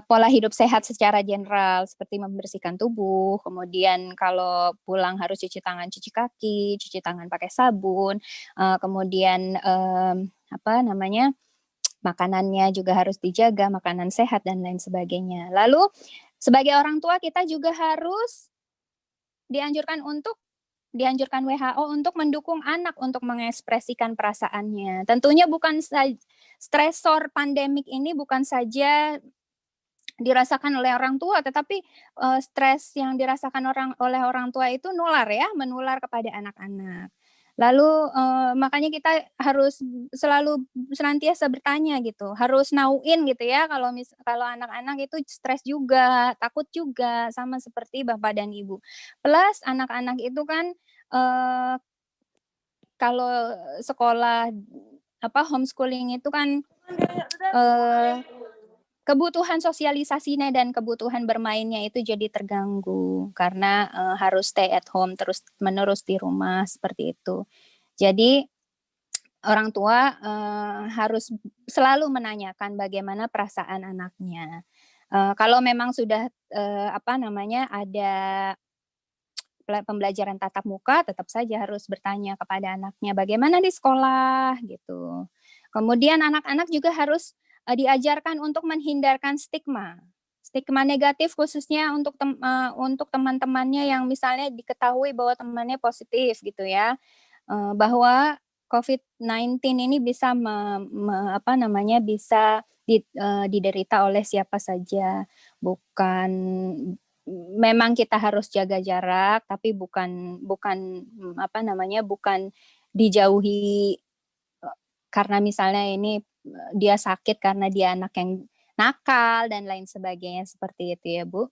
pola hidup sehat secara general seperti membersihkan tubuh, kemudian kalau pulang harus cuci tangan, cuci kaki, cuci tangan pakai sabun, kemudian makanannya juga harus dijaga, makanan sehat dan lain sebagainya. Lalu sebagai orang tua kita juga harus dianjurkan WHO untuk mendukung anak untuk mengekspresikan perasaannya. Tentunya bukan stresor pandemik ini bukan saja dirasakan oleh orang tua, tetapi stres yang dirasakan oleh orang tua itu menular kepada anak-anak. Lalu makanya kita harus selalu senantiasa bertanya gitu, harus nauin gitu ya kalau anak-anak itu stres juga, takut juga sama seperti bapak dan ibu. Plus anak-anak itu kan kalau sekolah homeschooling itu kan kebutuhan sosialisasinya dan kebutuhan bermainnya itu jadi terganggu karena harus stay at home terus-menerus di rumah seperti itu. Jadi orang tua harus selalu menanyakan bagaimana perasaan anaknya. Kalau memang sudah ada pembelajaran tatap muka, tetap saja harus bertanya kepada anaknya bagaimana di sekolah gitu. Kemudian anak-anak juga harus diajarkan untuk menghindarkan stigma negatif khususnya untuk teman-temannya yang misalnya diketahui bahwa temannya positif gitu ya, bahwa COVID-19 ini bisa bisa diderita oleh siapa saja, memang kita harus jaga jarak tapi bukan dijauhi karena misalnya ini dia sakit karena dia anak yang nakal dan lain sebagainya seperti itu ya Bu.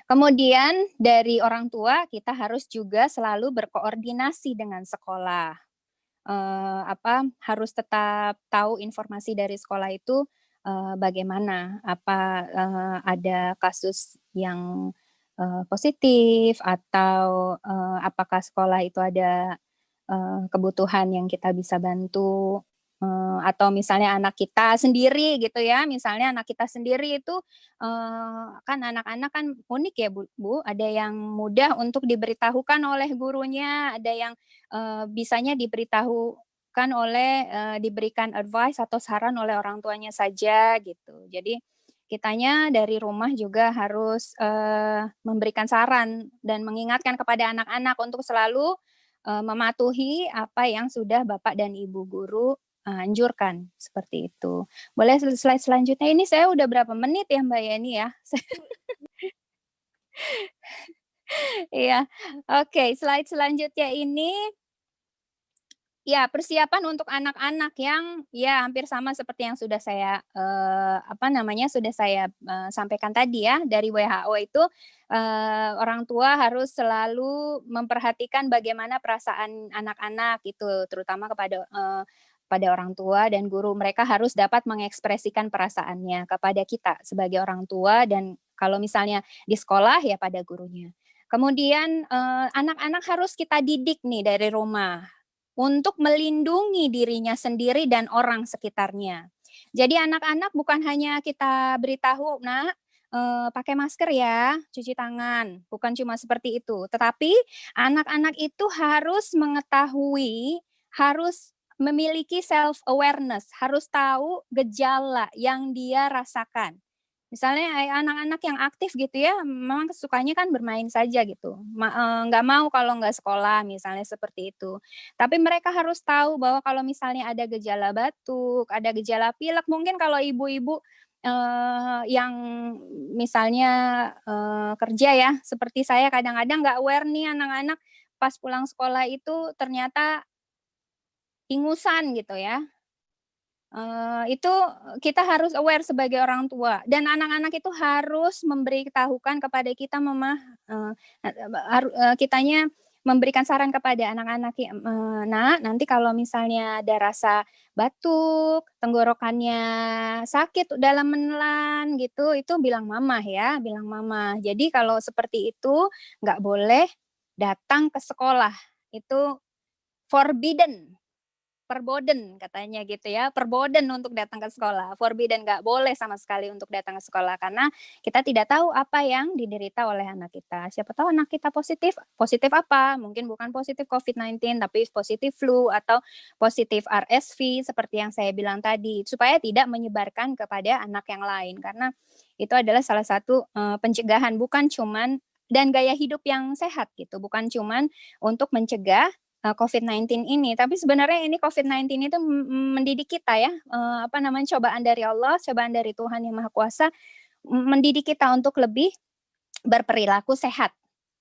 Kemudian dari orang tua kita harus juga selalu berkoordinasi dengan sekolah. Harus tetap tahu informasi dari sekolah itu bagaimana, ada kasus yang positif atau apakah sekolah itu ada kebutuhan yang kita bisa bantu, atau misalnya anak kita sendiri gitu ya, misalnya anak kita sendiri itu kan anak-anak kan unik ya Bu, ada yang mudah untuk diberitahukan oleh gurunya, ada yang bisanya diberitahukan diberikan advice atau saran oleh orang tuanya saja gitu. Jadi kitanya dari rumah juga harus memberikan saran dan mengingatkan kepada anak-anak untuk selalu mematuhi apa yang sudah Bapak dan Ibu guru anjurkan seperti itu. Boleh slide selanjutnya, ini saya udah berapa menit ya Mbak Yeni ya? Iya, oke, slide selanjutnya ini ya persiapan untuk anak-anak yang ya hampir sama seperti yang sudah saya sampaikan tadi ya dari WHO itu, orang tua harus selalu memperhatikan bagaimana perasaan anak-anak itu terutama kepada orang tua dan guru. Mereka harus dapat mengekspresikan perasaannya kepada kita sebagai orang tua dan kalau misalnya di sekolah ya pada gurunya. Kemudian anak-anak harus kita didik nih dari rumah untuk melindungi dirinya sendiri dan orang sekitarnya. Jadi anak-anak bukan hanya kita beritahu, Nak, pakai masker ya, cuci tangan, bukan cuma seperti itu. Tetapi anak-anak itu harus mengetahui, harus memiliki self-awareness, harus tahu gejala yang dia rasakan. Misalnya anak-anak yang aktif gitu ya, memang sukanya kan bermain saja gitu. Nggak mau kalau nggak sekolah, misalnya seperti itu. Tapi mereka harus tahu bahwa kalau misalnya ada gejala batuk, ada gejala pilek, mungkin kalau ibu-ibu yang misalnya kerja ya, seperti saya kadang-kadang nggak aware nih anak-anak pas pulang sekolah itu ternyata ingusan gitu ya. Itu kita harus aware sebagai orang tua dan anak-anak itu harus memberitahukan kepada kita kitanya memberikan saran kepada anak-anak, nak, nanti kalau misalnya ada rasa batuk, tenggorokannya sakit dalam menelan gitu, itu bilang mama ya, bilang mama. Jadi kalau seperti itu nggak boleh datang ke sekolah, itu forbidden. Perboden katanya gitu ya, perboden untuk datang ke sekolah, forbidden, nggak boleh sama sekali untuk datang ke sekolah karena kita tidak tahu apa yang diderita oleh anak kita. Siapa tahu anak kita positif, positif apa? Mungkin bukan positif COVID-19 tapi positif flu atau positif RSV seperti yang saya bilang tadi, supaya tidak menyebarkan kepada anak yang lain karena itu adalah salah satu pencegahan, bukan cuman dan gaya hidup yang sehat gitu, bukan cuman untuk mencegah COVID-19 ini, tapi sebenarnya ini COVID-19 itu mendidik kita ya, cobaan dari Allah, cobaan dari Tuhan Yang Maha Kuasa, mendidik kita untuk lebih berperilaku sehat,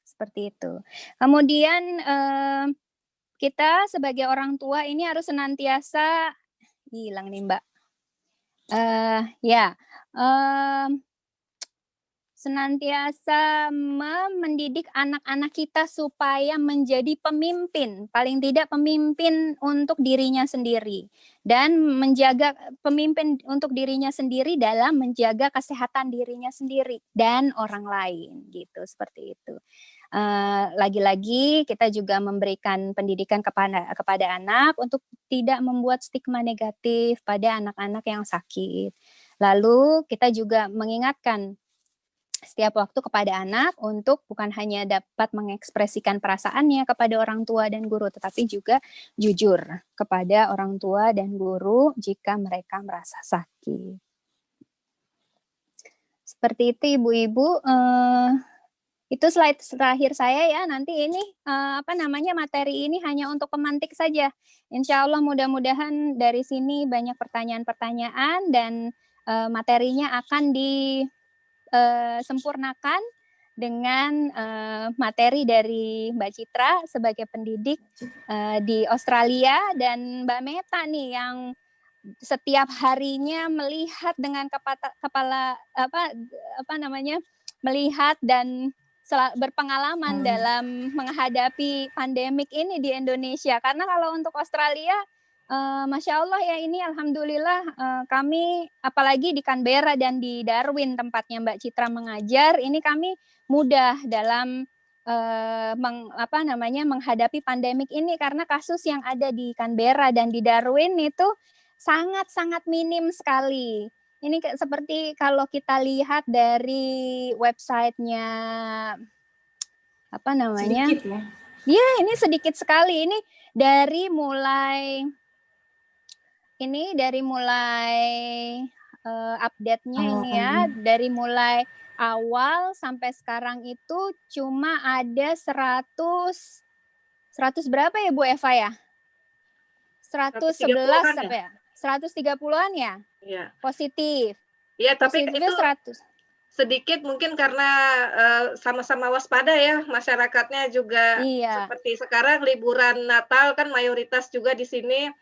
seperti itu. Kemudian kita sebagai orang tua ini harus senantiasa, hilang nih Mbak, senantiasa mendidik anak-anak kita supaya menjadi pemimpin, paling tidak pemimpin untuk dirinya sendiri dan menjaga pemimpin untuk dirinya sendiri dalam menjaga kesehatan dirinya sendiri dan orang lain gitu, seperti itu. Lagi-lagi kita juga memberikan pendidikan kepada anak untuk tidak membuat stigma negatif pada anak-anak yang sakit. Lalu kita juga mengingatkan setiap waktu kepada anak untuk bukan hanya dapat mengekspresikan perasaannya kepada orang tua dan guru, tetapi juga jujur kepada orang tua dan guru jika mereka merasa sakit. Seperti itu Ibu-Ibu, itu slide terakhir saya ya. Nanti ini materi ini hanya untuk pemantik saja. Insya Allah mudah-mudahan dari sini banyak pertanyaan-pertanyaan dan materinya akan sempurnakan dengan materi dari Mbak Citra sebagai pendidik di Australia dan Mbak Meta nih yang setiap harinya melihat dengan melihat dan berpengalaman dalam menghadapi pandemik ini di Indonesia. Karena kalau untuk Australia Masya Allah ya, ini alhamdulillah kami apalagi di Canberra dan di Darwin tempatnya Mbak Citra mengajar, ini kami mudah dalam menghadapi pandemik ini karena kasus yang ada di Canberra dan di Darwin itu sangat-sangat minim sekali. Ini seperti kalau kita lihat dari websitenya Sedikit ya. Ya, ini sedikit sekali. Ini dari mulai update-nya ini ya, dari mulai awal sampai sekarang itu cuma ada 100 berapa ya Bu Eva ya? 111 apa ya? 130-an ya? Iya. Positif. Iya, tapi positifnya itu 100. Sedikit mungkin karena sama-sama waspada ya, masyarakatnya juga seperti sekarang liburan Natal kan mayoritas juga di sini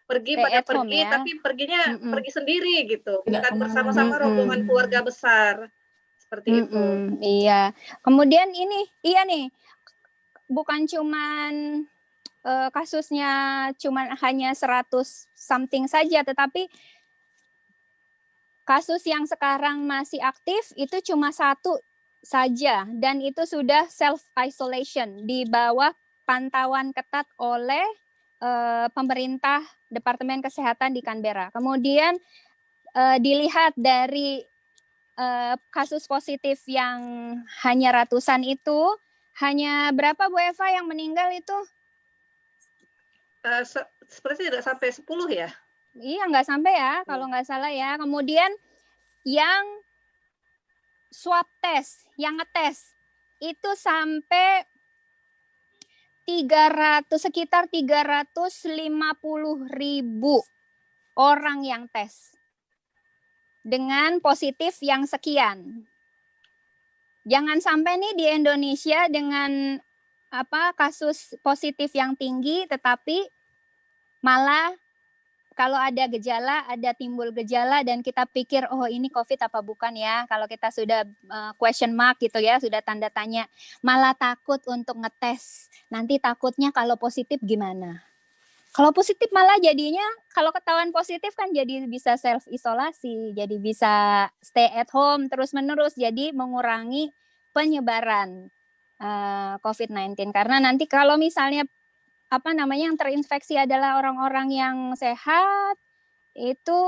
pergi ya. Tapi perginya pergi sendiri gitu, bukan bersama-sama rombongan keluarga besar seperti itu. Iya. Kemudian ini bukan cuman kasusnya cuman hanya 100 something saja, tetapi kasus yang sekarang masih aktif itu cuma 1 saja dan itu sudah self isolation di bawah pantauan ketat oleh pemerintah Departemen Kesehatan di Canberra. Kemudian dilihat dari kasus positif yang hanya ratusan itu, hanya berapa Bu Eva yang meninggal itu? Seperti tidak sampai 10 ya? Iya, nggak sampai ya, kalau nggak salah ya. Kemudian yang swab test, yang ngetes, itu sampai sekitar 350.000 orang yang tes dengan positif yang sekian. Jangan sampai nih di Indonesia dengan kasus positif yang tinggi, tetapi malah kalau ada gejala, ada timbul gejala dan kita pikir oh ini COVID apa bukan ya. Kalau kita sudah question mark gitu ya, sudah tanda tanya, malah takut untuk ngetes. Nanti takutnya kalau positif gimana? Kalau positif malah jadinya kalau ketahuan positif kan jadi bisa self isolasi, jadi bisa stay at home terus-menerus, jadi mengurangi penyebaran COVID-19. Karena nanti kalau misalnya yang terinfeksi adalah orang-orang yang sehat, itu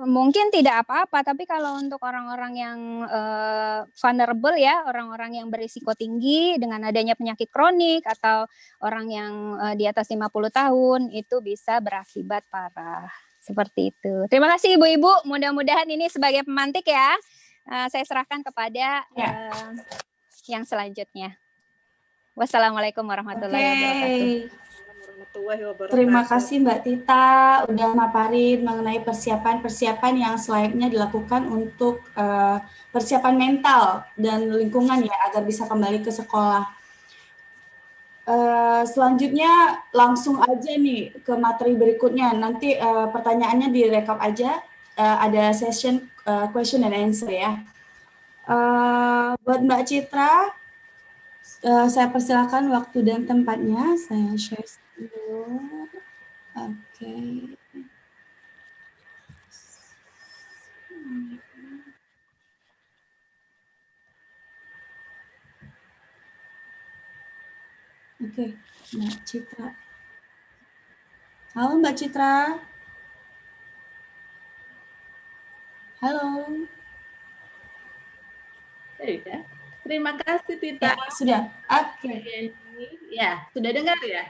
mungkin tidak apa-apa, tapi kalau untuk orang-orang yang vulnerable ya, orang-orang yang berisiko tinggi dengan adanya penyakit kronik atau orang yang di atas 50 tahun, itu bisa berakibat parah. Seperti itu. Terima kasih Ibu-Ibu, mudah-mudahan ini sebagai pemantik ya. Saya serahkan kepada yang selanjutnya. Wassalamualaikum warahmatullahi wabarakatuh. Terima kasih Mbak Tita udah maparin mengenai persiapan-persiapan yang selayaknya dilakukan untuk persiapan mental dan lingkungan ya agar bisa kembali ke sekolah. Selanjutnya langsung aja nih ke materi berikutnya. Nanti pertanyaannya direkap aja. Ada session question and answer ya. Buat Mbak Citra, saya persilakan waktu dan tempatnya. Saya share dulu. Oke. Oke, Mbak Citra. Halo Mbak Citra. Halo. Ya. Terima kasih Tita. Ya, sudah. Oke. Ya, sudah dengar ya?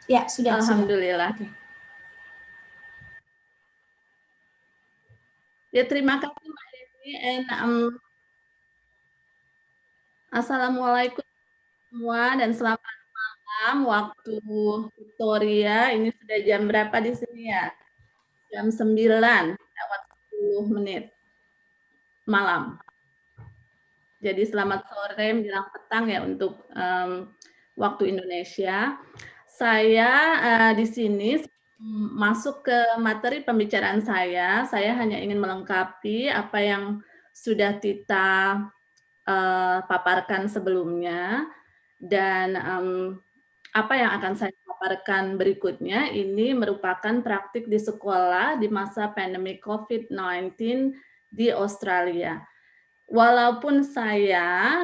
Ya, sudah. Alhamdulillah. Sudah. Ya, terima kasih Mbak Deni. Assalamualaikum semua dan selamat malam waktu Victoria. Ini sudah jam berapa di sini ya? Jam 9 lewat 10 menit malam. Jadi selamat sore menjelang petang ya untuk waktu Indonesia. Saya di sini masuk ke materi pembicaraan saya hanya ingin melengkapi apa yang sudah Tita paparkan sebelumnya dan apa yang akan saya paparkan berikutnya ini merupakan praktik di sekolah di masa pandemi COVID-19 di Australia. Walaupun saya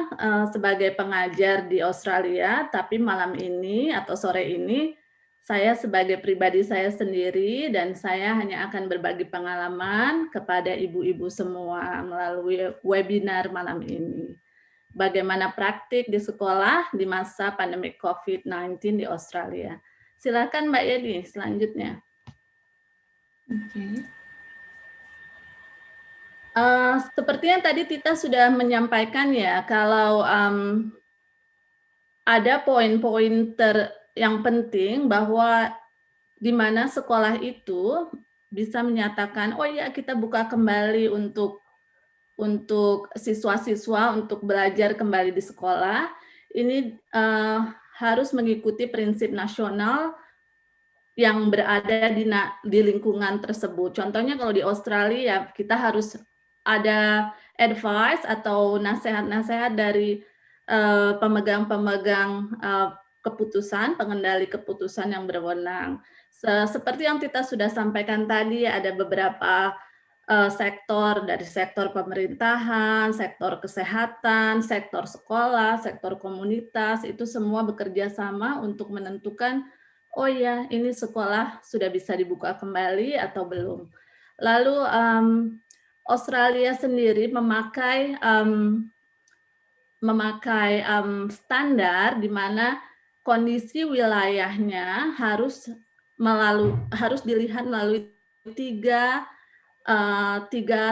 sebagai pengajar di Australia, tapi malam ini atau sore ini saya sebagai pribadi saya sendiri dan saya hanya akan berbagi pengalaman kepada ibu-ibu semua melalui webinar malam ini. Bagaimana praktik di sekolah di masa pandemi COVID-19 di Australia. Silakan Mbak Yeni selanjutnya. Oke. Seperti yang tadi Tita sudah menyampaikan ya, kalau ada poin-poin yang penting bahwa di mana sekolah itu bisa menyatakan, oh ya kita buka kembali untuk siswa-siswa untuk belajar kembali di sekolah, ini harus mengikuti prinsip nasional yang berada di lingkungan tersebut. Contohnya kalau di Australia kita harus ada advice atau nasihat-nasihat dari pemegang-pemegang keputusan, pengendali keputusan yang berwenang. Seperti yang Tita sudah sampaikan tadi, ada beberapa sektor dari sektor pemerintahan, sektor kesehatan, sektor sekolah, sektor komunitas, itu semua bekerja sama untuk menentukan, oh ya ini sekolah sudah bisa dibuka kembali atau belum. Lalu Australia sendiri memakai standar di mana kondisi wilayahnya harus dilihat melalui tiga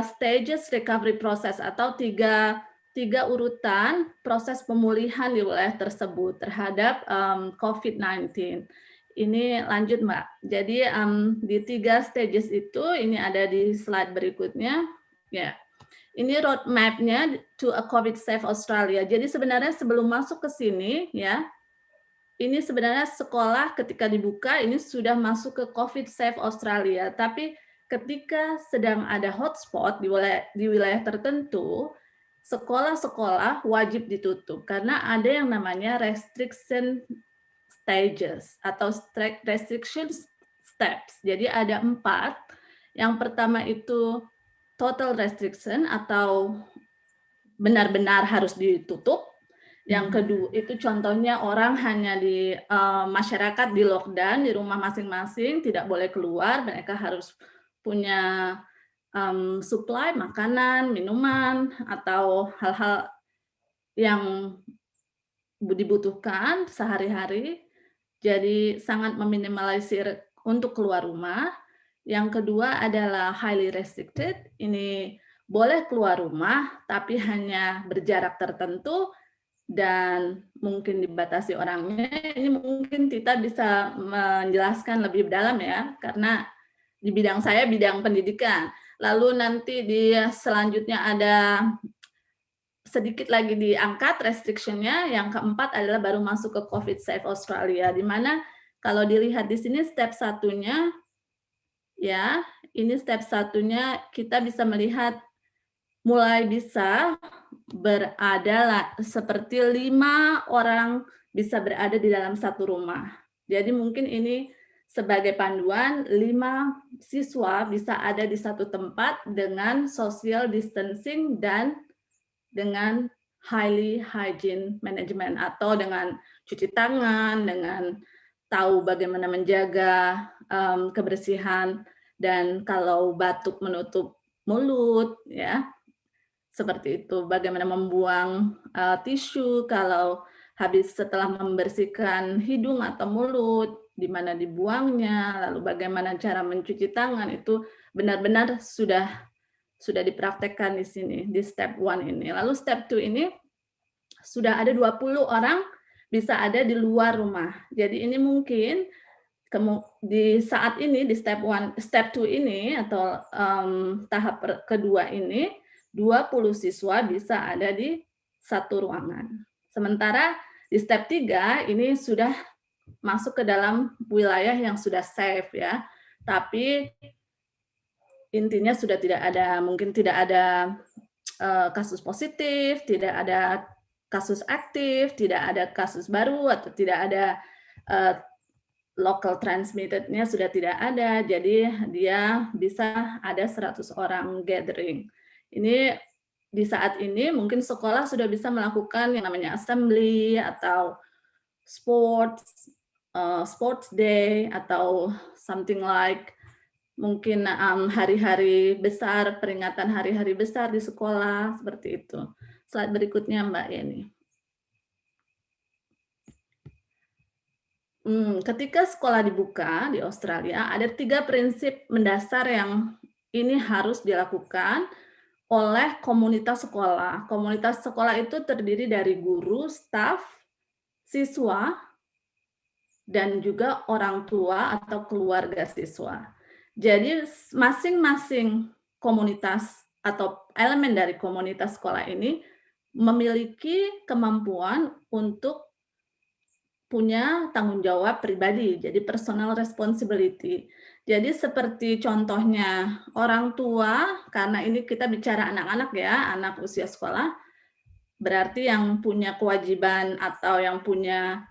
stages recovery process atau tiga urutan proses pemulihan di wilayah tersebut terhadap COVID-19. Ini lanjut Mbak. Jadi di 3 stages itu ini ada di slide berikutnya. Ya, ini roadmap-nya to a COVID safe Australia. Jadi sebenarnya sebelum masuk ke sini ya, ini sebenarnya sekolah ketika dibuka ini sudah masuk ke COVID Safe Australia, tapi ketika sedang ada hotspot di wilayah tertentu, sekolah-sekolah wajib ditutup karena ada yang namanya restriction stages atau restriction steps. Jadi ada 4. Yang pertama itu total restriction atau benar-benar harus ditutup. Yang kedua itu contohnya orang hanya di masyarakat di lockdown di rumah masing-masing, tidak boleh keluar, mereka harus punya supply makanan, minuman, atau hal-hal yang dibutuhkan sehari-hari. Jadi sangat meminimalisir untuk keluar rumah. Yang kedua adalah highly restricted. Ini boleh keluar rumah, tapi hanya berjarak tertentu dan mungkin dibatasi orangnya. Ini mungkin Tita bisa menjelaskan lebih dalam ya, karena di bidang saya bidang pendidikan. Lalu nanti di selanjutnya ada sedikit lagi diangkat restriction-nya. Yang keempat adalah baru masuk ke COVID Safe Australia, di mana kalau dilihat di sini step satunya, ya, ini step satunya kita bisa melihat mulai bisa berada seperti 5 orang bisa berada di dalam satu rumah. Jadi mungkin ini sebagai panduan 5 siswa bisa ada di satu tempat dengan social distancing dan dengan highly hygiene management atau dengan cuci tangan, dengan tahu bagaimana menjaga kebersihan dan kalau batuk menutup mulut ya. Seperti itu, bagaimana membuang tisu kalau habis setelah membersihkan hidung atau mulut, di mana dibuangnya, lalu bagaimana cara mencuci tangan, itu benar-benar sudah dipraktekkan di sini, di step 1 ini. Lalu step 2 ini, sudah ada 20 orang bisa ada di luar rumah. Jadi ini mungkin di saat ini, di step 2 ini, atau tahap kedua ini, 20 siswa bisa ada di satu ruangan. Sementara di step 3 ini sudah masuk ke dalam wilayah yang sudah safe ya. Tapi intinya sudah tidak ada, mungkin tidak ada kasus positif, tidak ada kasus aktif, tidak ada kasus baru atau tidak ada local transmitted-nya sudah tidak ada. Jadi dia bisa ada 100 orang gathering. Ini di saat ini mungkin sekolah sudah bisa melakukan yang namanya assembly atau sports day atau something like mungkin hari-hari besar, peringatan hari-hari besar di sekolah seperti itu. Slide berikutnya Mbak Yeni. Ketika sekolah dibuka di Australia ada 3 prinsip mendasar yang ini harus dilakukan oleh komunitas sekolah. Komunitas sekolah itu terdiri dari guru, staf, siswa, dan juga orang tua atau keluarga siswa. Jadi masing-masing komunitas atau elemen dari komunitas sekolah ini memiliki kemampuan untuk punya tanggung jawab pribadi, jadi personal responsibility. Jadi seperti contohnya orang tua, karena ini kita bicara anak-anak ya, anak usia sekolah, berarti yang punya kewajiban atau yang punya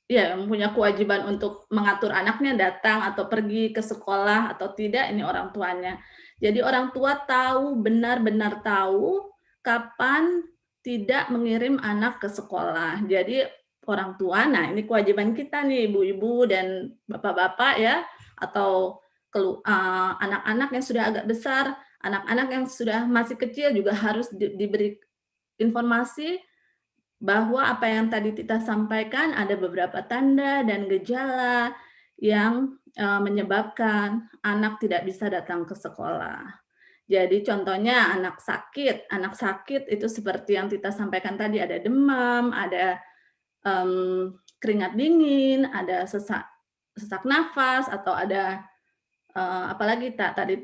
yang punya kewajiban untuk mengatur anaknya datang atau pergi ke sekolah atau tidak, ini orang tuanya. Jadi orang tua tahu, benar-benar tahu kapan tidak mengirim anak ke sekolah. Jadi orang tua, nah ini kewajiban kita nih ibu-ibu dan bapak-bapak ya, atau anak-anak yang sudah agak besar, anak-anak yang sudah masih kecil juga harus diberi informasi bahwa apa yang tadi Tita sampaikan ada beberapa tanda dan gejala yang menyebabkan anak tidak bisa datang ke sekolah. Jadi contohnya anak sakit itu seperti yang Tita sampaikan tadi, ada demam, ada keringat dingin, ada sesak nafas, atau ada apalagi tadi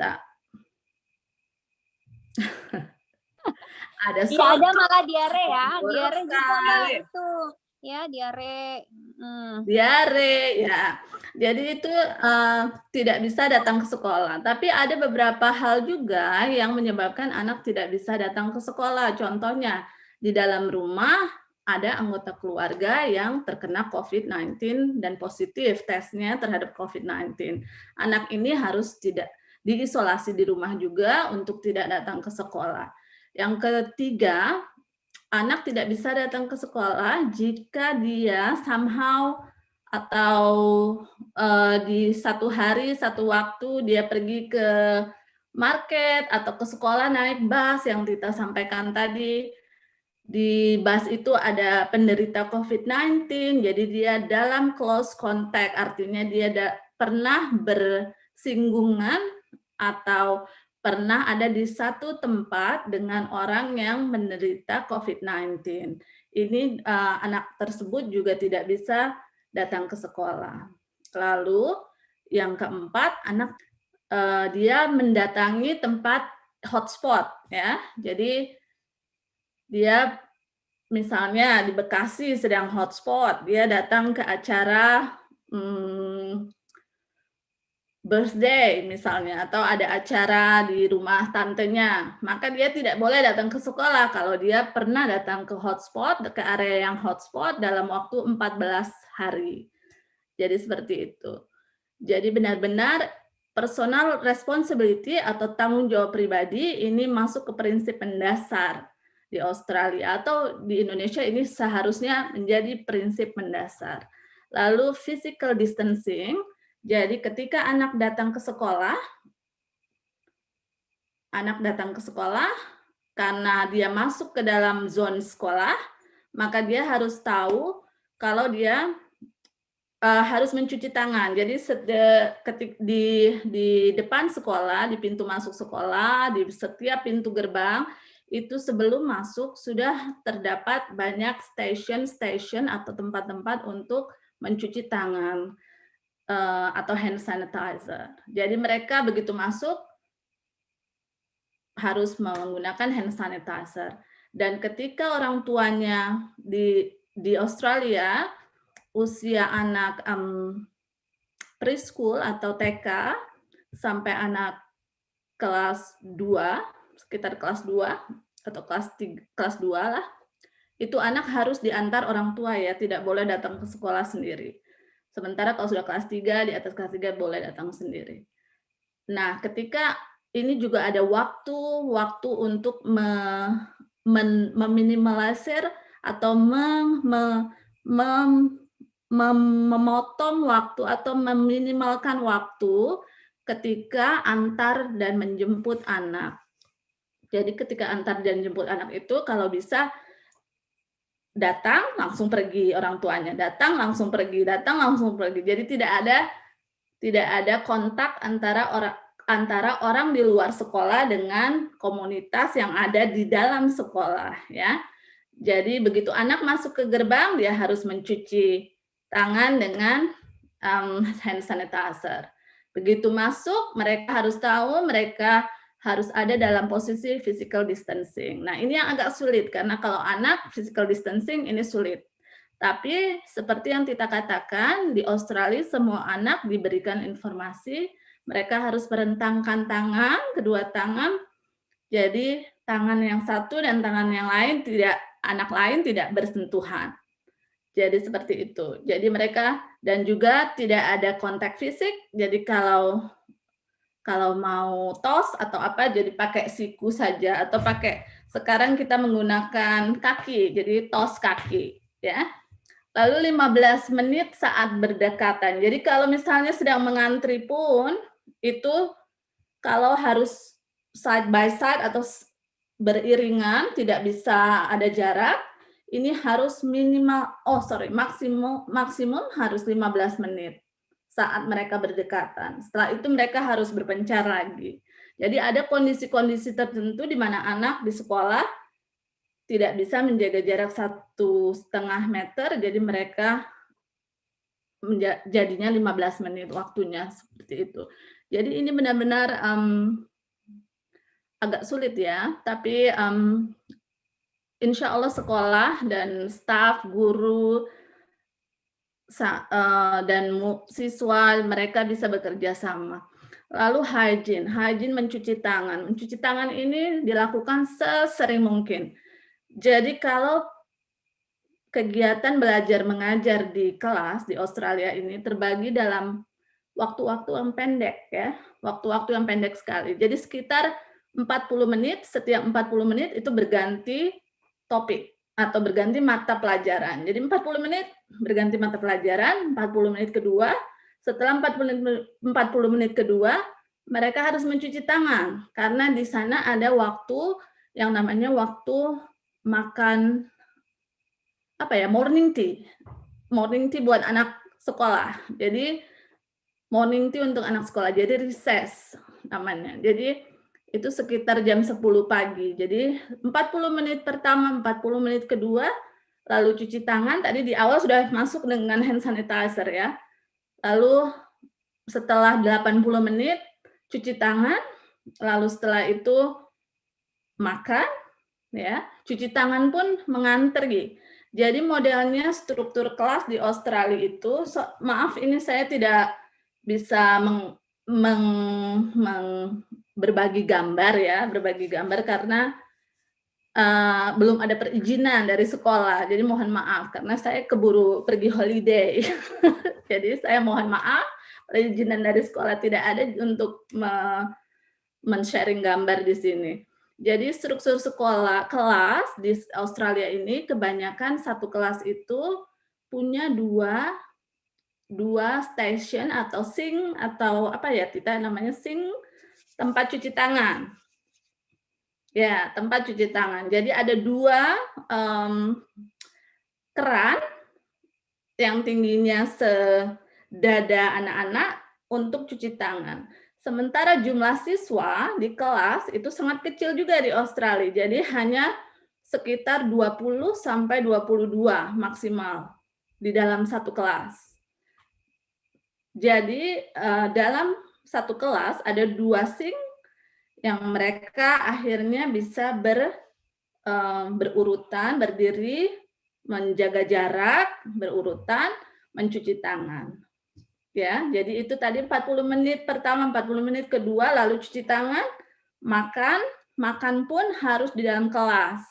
ada Iya, ada soto. malah diare ya. Betul Diare juga sekali. itu. Ya, diare. Diare ya. Jadi itu tidak bisa datang ke sekolah. Tapi ada beberapa hal juga yang menyebabkan anak tidak bisa datang ke sekolah. Contohnya di dalam rumah ada anggota keluarga yang terkena COVID-19 dan positif tesnya terhadap COVID-19. Anak ini harus tidak diisolasi di rumah juga untuk tidak datang ke sekolah. Yang ketiga, anak tidak bisa datang ke sekolah jika dia somehow atau di satu hari, satu waktu dia pergi ke market atau ke sekolah naik bus yang Tita sampaikan tadi. Di bus itu ada penderita COVID-19, jadi dia dalam close contact, artinya dia pernah bersinggungan atau pernah ada di satu tempat dengan orang yang menderita COVID-19. Ini anak tersebut juga tidak bisa datang ke sekolah. Lalu yang keempat, anak dia mendatangi tempat hotspot, ya. Jadi dia misalnya di Bekasi sedang hotspot, dia datang ke acara birthday misalnya, atau ada acara di rumah tantenya, maka dia tidak boleh datang ke sekolah kalau dia pernah datang ke hotspot, ke area yang hotspot dalam waktu 14 hari. Jadi seperti itu. Jadi benar-benar personal responsibility atau tanggung jawab pribadi ini masuk ke prinsip mendasar di Australia, atau di Indonesia ini seharusnya menjadi prinsip mendasar. Lalu physical distancing, jadi ketika anak datang ke sekolah karena dia masuk ke dalam zona sekolah, maka dia harus tahu kalau dia harus mencuci tangan. Jadi di depan sekolah, di pintu masuk sekolah, di setiap pintu gerbang, itu sebelum masuk sudah terdapat banyak stasiun atau tempat-tempat untuk mencuci tangan atau hand sanitizer. Jadi mereka begitu masuk harus menggunakan hand sanitizer. Dan ketika orang tuanya di Australia, usia anak preschool atau TK sampai anak kelas 2, sekitar kelas 2 atau kelas 2 lah, itu anak harus diantar orang tua ya, tidak boleh datang ke sekolah sendiri. Sementara kalau sudah kelas 3, di atas kelas 3 boleh datang sendiri. Nah, ketika ini juga ada waktu untuk meminimalisir atau memotong waktu atau meminimalkan waktu ketika antar dan menjemput anak. Jadi ketika antar dan jemput anak itu kalau bisa datang langsung pergi orang tuanya, datang langsung pergi, datang langsung pergi. Jadi tidak ada kontak antara orang di luar sekolah dengan komunitas yang ada di dalam sekolah, ya. Jadi begitu anak masuk ke gerbang dia harus mencuci tangan dengan hand sanitizer. Begitu masuk mereka harus tahu mereka harus ada dalam posisi physical distancing. Nah, ini yang agak sulit karena kalau anak physical distancing ini sulit. Tapi seperti yang Tita katakan, di Australia semua anak diberikan informasi, mereka harus merentangkan tangan, kedua tangan. Jadi tangan yang satu dan tangan yang lain anak lain tidak bersentuhan. Jadi seperti itu. Jadi mereka dan juga tidak ada kontak fisik. Jadi kalau mau tos atau apa jadi pakai siku saja atau pakai sekarang kita menggunakan kaki jadi tos kaki ya. Lalu 15 menit saat berdekatan. Jadi kalau misalnya sedang mengantri pun itu kalau harus side by side atau beriringan tidak bisa ada jarak, ini harus maksimum harus 15 menit. Saat mereka berdekatan. Setelah itu mereka harus berpencar lagi. Jadi ada kondisi-kondisi tertentu di mana anak di sekolah tidak bisa menjaga jarak 1,5 meter, jadi mereka jadinya 15 menit waktunya seperti itu. Jadi ini benar-benar agak sulit ya, tapi insya Allah sekolah dan staf, guru, dan siswa mereka bisa bekerja sama. Lalu hygiene mencuci tangan. Mencuci tangan ini dilakukan sesering mungkin. Jadi kalau kegiatan belajar mengajar di kelas di Australia ini terbagi dalam waktu-waktu yang pendek ya, waktu-waktu yang pendek sekali. Jadi sekitar 40 menit, setiap 40 menit itu berganti topik atau berganti mata pelajaran. Jadi 40 menit berganti mata pelajaran, 40 menit kedua, setelah 40 menit kedua, mereka harus mencuci tangan karena di sana ada waktu yang namanya waktu makan morning tea buat anak sekolah. Jadi morning tea untuk anak sekolah, jadi recess namanya. Jadi itu sekitar jam 10 pagi. Jadi 40 menit pertama, 40 menit kedua, lalu cuci tangan. Tadi di awal sudah masuk dengan hand sanitizer ya. Lalu setelah 80 menit cuci tangan, lalu setelah itu makan, ya. Cuci tangan pun mengantar gitu. Jadi modelnya struktur kelas di Australia itu, maaf ini saya tidak bisa berbagi gambar karena belum ada perizinan dari sekolah. Jadi mohon maaf karena saya keburu pergi holiday. Jadi saya mohon maaf, perizinan dari sekolah tidak ada untuk men-sharing gambar di sini. Jadi struktur kelas di Australia ini kebanyakan satu kelas itu punya dua station atau sink atau kita namanya sink, tempat cuci tangan. Ya, tempat cuci tangan. Jadi ada dua keran yang tingginya sedada anak-anak untuk cuci tangan. Sementara jumlah siswa di kelas itu sangat kecil juga di Australia. Jadi hanya sekitar 20 sampai 22 maksimal di dalam satu kelas. Jadi dalam satu kelas ada dua sink yang mereka akhirnya bisa berurutan, berdiri, menjaga jarak, berurutan, mencuci tangan. Ya, jadi itu tadi 40 menit pertama, 40 menit kedua, lalu cuci tangan, makan pun harus di dalam kelas.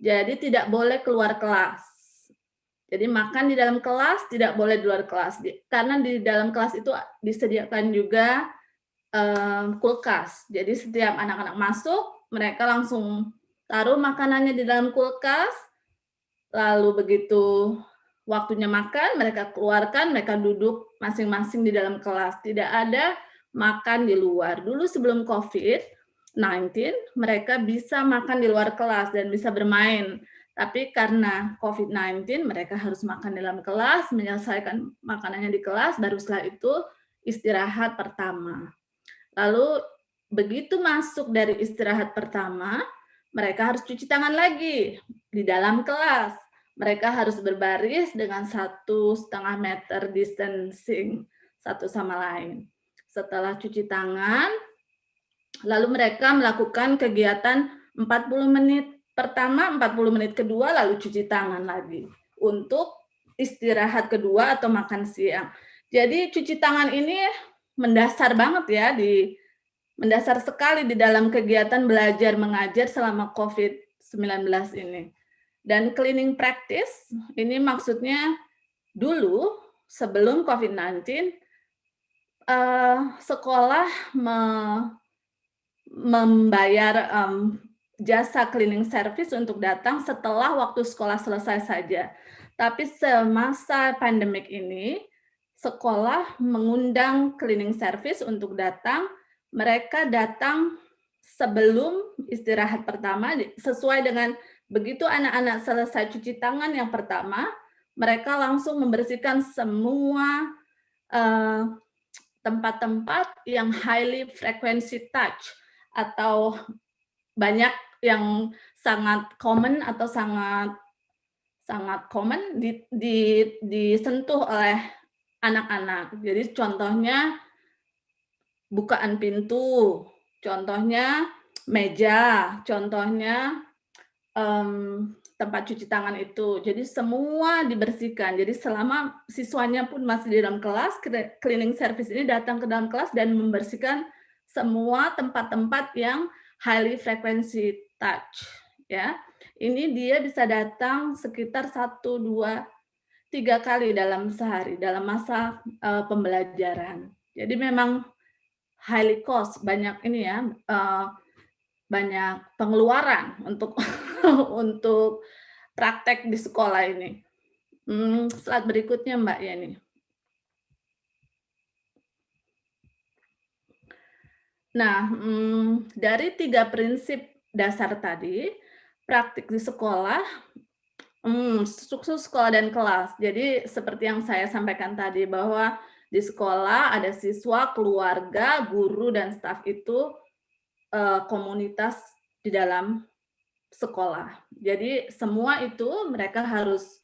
Jadi tidak boleh keluar kelas. Jadi makan di dalam kelas, tidak boleh di luar kelas. Karena di dalam kelas itu disediakan juga kulkas. Jadi setiap anak-anak masuk, mereka langsung taruh makanannya di dalam kulkas, lalu begitu waktunya makan, mereka keluarkan, mereka duduk masing-masing di dalam kelas. Tidak ada makan di luar. Dulu sebelum COVID-19, mereka bisa makan di luar kelas dan bisa bermain. Tapi karena COVID-19, mereka harus makan di dalam kelas, menyelesaikan makanannya di kelas, baru setelah itu istirahat pertama. Lalu begitu masuk dari istirahat pertama, mereka harus cuci tangan lagi di dalam kelas. Mereka harus berbaris dengan 1,5 meter distancing satu sama lain. Setelah cuci tangan, lalu mereka melakukan kegiatan 40 menit pertama, 40 menit kedua, lalu cuci tangan lagi untuk istirahat kedua atau makan siang. Jadi cuci tangan ini mendasar banget ya, mendasar sekali di dalam kegiatan belajar mengajar selama COVID-19 ini. Dan cleaning practice ini maksudnya dulu sebelum COVID-19 sekolah membayar jasa cleaning service untuk datang setelah waktu sekolah selesai saja. Tapi semasa pandemik ini sekolah mengundang cleaning service untuk datang. Mereka datang sebelum istirahat pertama, sesuai dengan begitu anak-anak selesai cuci tangan yang pertama, mereka langsung membersihkan semua tempat-tempat yang highly frequency touch atau banyak yang sangat common atau sangat common disentuh oleh anak-anak. Jadi contohnya bukaan pintu, contohnya meja, contohnya tempat cuci tangan itu. Jadi semua dibersihkan. Jadi selama siswanya pun masih di dalam kelas, cleaning service ini datang ke dalam kelas dan membersihkan semua tempat-tempat yang highly frequency touch. Ya, ini dia bisa datang sekitar 1, 2, 3 kali dalam sehari dalam masa pembelajaran. Jadi memang highly cost, banyak ini ya, banyak pengeluaran untuk untuk praktek di sekolah ini. Slide berikutnya Mbak Yeni. Nah, dari 3 prinsip dasar tadi, praktik di sekolah, struktur sekolah dan kelas. Jadi seperti yang saya sampaikan tadi bahwa di sekolah ada siswa, keluarga, guru, dan staf itu komunitas di dalam sekolah. Jadi semua itu mereka harus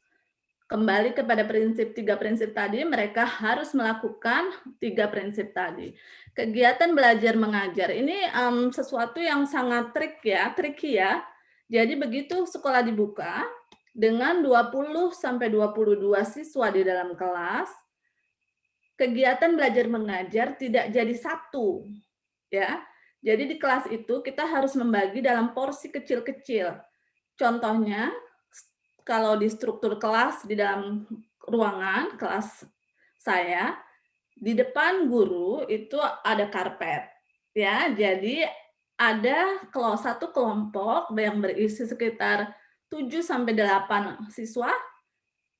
kembali kepada 3 prinsip tadi, mereka harus melakukan 3 prinsip tadi. Kegiatan belajar mengajar ini sesuatu yang sangat tricky ya. Jadi begitu sekolah dibuka dengan 20 sampai 22 siswa di dalam kelas, kegiatan belajar mengajar tidak jadi satu, ya. Jadi di kelas itu kita harus membagi dalam porsi kecil-kecil. Contohnya, kalau di struktur kelas di dalam ruangan kelas saya, di depan guru itu ada karpet, ya. Jadi ada satu kelompok yang berisi sekitar 7 sampai 8 siswa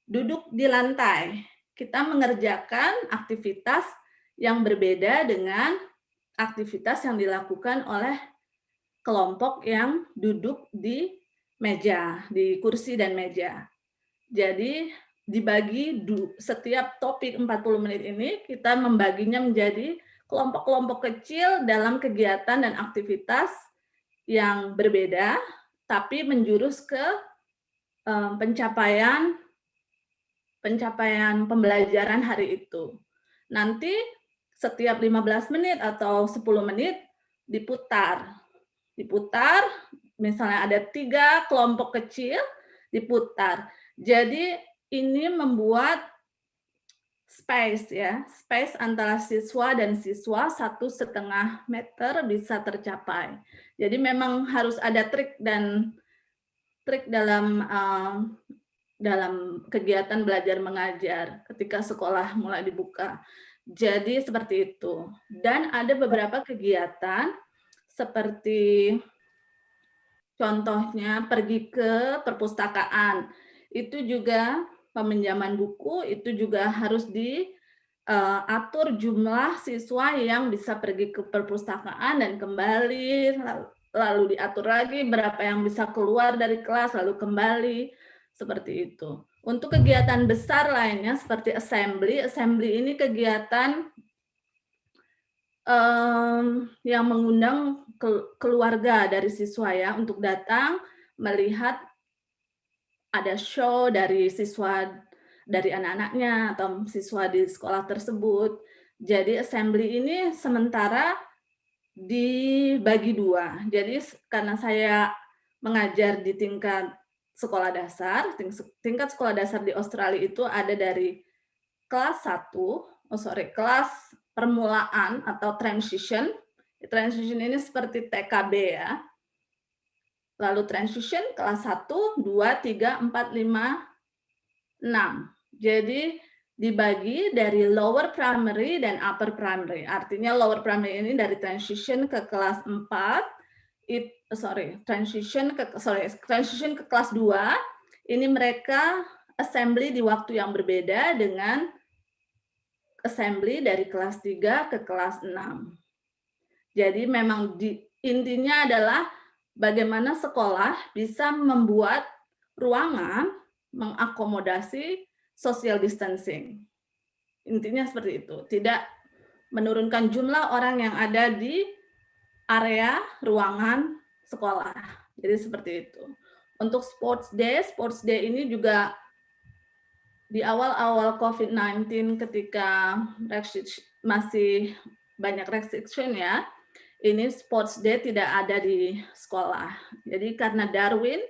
duduk di lantai. Kita mengerjakan aktivitas yang berbeda dengan aktivitas yang dilakukan oleh kelompok yang duduk di meja, di kursi dan meja. Jadi dibagi setiap topik 40 menit ini, kita membaginya menjadi kelompok-kelompok kecil dalam kegiatan dan aktivitas yang berbeda, tapi menjurus ke pencapaian pembelajaran hari itu. Nanti setiap 15 menit atau 10 menit diputar, misalnya ada 3 kelompok kecil, diputar. Jadi ini membuat space antara siswa dan siswa 1,5 meter bisa tercapai. Jadi memang harus ada trik dalam kegiatan belajar mengajar ketika sekolah mulai dibuka. Jadi seperti itu. Dan ada beberapa kegiatan seperti contohnya pergi ke perpustakaan. Itu juga peminjaman buku, itu juga harus diatur jumlah siswa yang bisa pergi ke perpustakaan dan kembali, lalu diatur lagi berapa yang bisa keluar dari kelas, lalu kembali, seperti itu. Untuk kegiatan besar lainnya seperti assembly ini kegiatan yang mengundang keluarga dari siswa ya untuk datang melihat ada show dari siswa, dari anak-anaknya atau siswa di sekolah tersebut. Jadi assembly ini sementara dibagi 2. Jadi karena saya mengajar di tingkat sekolah dasar, tingkat sekolah dasar di Australia itu ada dari kelas kelas permulaan atau transition. Transition ini seperti TKB ya. Lalu transition kelas 1, 2, 3, 4, 5, 6. Jadi dibagi dari lower primary dan upper primary. Artinya lower primary ini dari transition ke kelas 4, transition ke kelas 2, ini mereka assembly di waktu yang berbeda dengan assembly dari kelas 3 ke kelas 6. Jadi memang intinya adalah bagaimana sekolah bisa membuat ruangan mengakomodasi social distancing. Intinya seperti itu, tidak menurunkan jumlah orang yang ada di area ruangan sekolah. Jadi seperti itu. Untuk sports day ini juga di awal-awal COVID-19 ketika masih banyak restriction ya, ini sports day tidak ada di sekolah. Jadi karena Darwin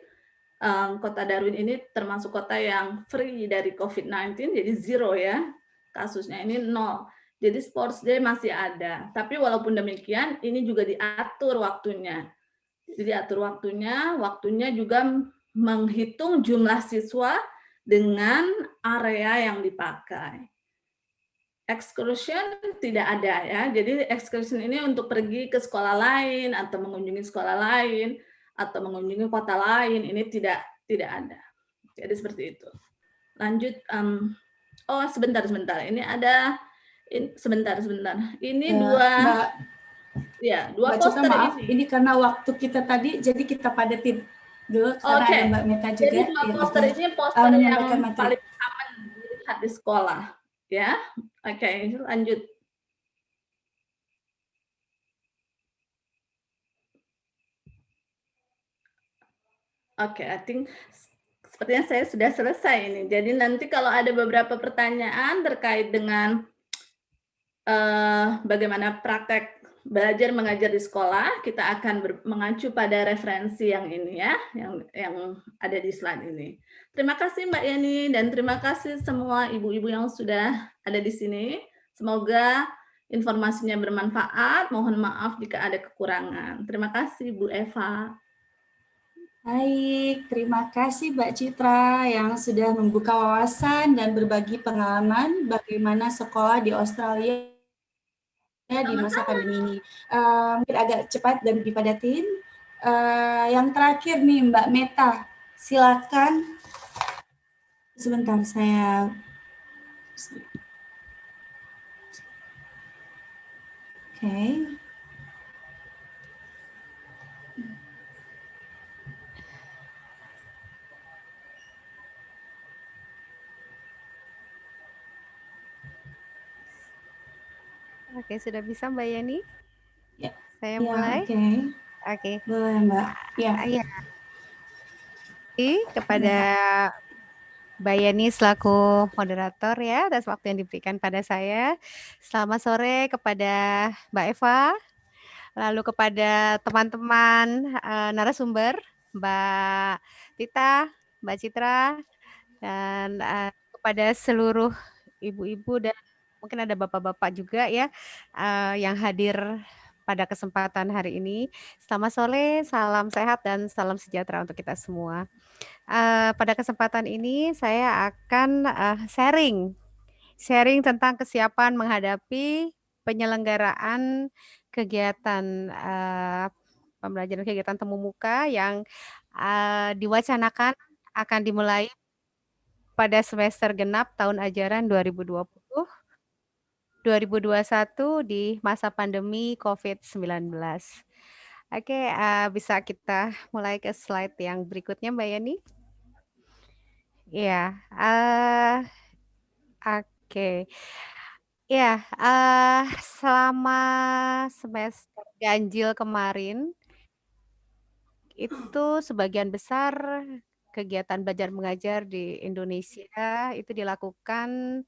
Kota Darwin ini termasuk kota yang free dari COVID-19, jadi zero ya kasusnya, ini 0. Jadi sports day masih ada. Tapi walaupun demikian, ini juga diatur waktunya. Jadi diatur waktunya juga menghitung jumlah siswa dengan area yang dipakai. Excursion tidak ada ya. Jadi excursion ini untuk pergi ke sekolah lain atau mengunjungi sekolah lain atau mengunjungi kota lain, ini tidak ada. Jadi seperti itu. Lanjut. Oh sebentar. Ini ada. Sebentar. Ini dua poster maaf, ini karena waktu kita tadi, jadi kita padetin dulu karena ada Mbak Meta juga. Jadi dua poster ini poster yang paling aman dilihat di sekolah, ya. Oke, lanjut. Oke, I think sepertinya saya sudah selesai ini. Jadi nanti kalau ada beberapa pertanyaan terkait dengan bagaimana praktek belajar mengajar di sekolah, kita akan mengacu pada referensi yang ini ya, yang ada di slide ini. Terima kasih Mbak Yani dan terima kasih semua ibu-ibu yang sudah ada di sini. Semoga informasinya bermanfaat. Mohon maaf jika ada kekurangan. Terima kasih Bu Eva. Baik, terima kasih Mbak Citra yang sudah membuka wawasan dan berbagi pengalaman bagaimana sekolah di Australia di masa pandemi ini. Mungkin agak cepat dan dipadatin. Yang terakhir nih Mbak Meta, silakan. Sebentar saya. Oke. Oke, sudah bisa Mbak Yani? Ya. Saya mulai. Oke. Boleh Mbak. Ya. Kepada Mbak Yani selaku moderator ya atas waktu yang diberikan pada saya. Selamat sore kepada Mbak Eva, lalu kepada teman-teman narasumber, Mbak Tita, Mbak Citra, dan kepada seluruh ibu-ibu dan mungkin ada bapak-bapak juga ya yang hadir pada kesempatan hari ini. Selamat sore, salam sehat dan salam sejahtera untuk kita semua. Pada kesempatan ini saya akan sharing tentang kesiapan menghadapi penyelenggaraan kegiatan pembelajaran kegiatan temu muka yang diwacanakan akan dimulai pada semester genap tahun ajaran 2020-2021 di masa pandemi COVID-19. Oke, bisa kita mulai ke slide yang berikutnya Mbak Yani? Ya, oke. Ya, selama semester ganjil kemarin, itu sebagian besar kegiatan belajar mengajar di Indonesia itu dilakukan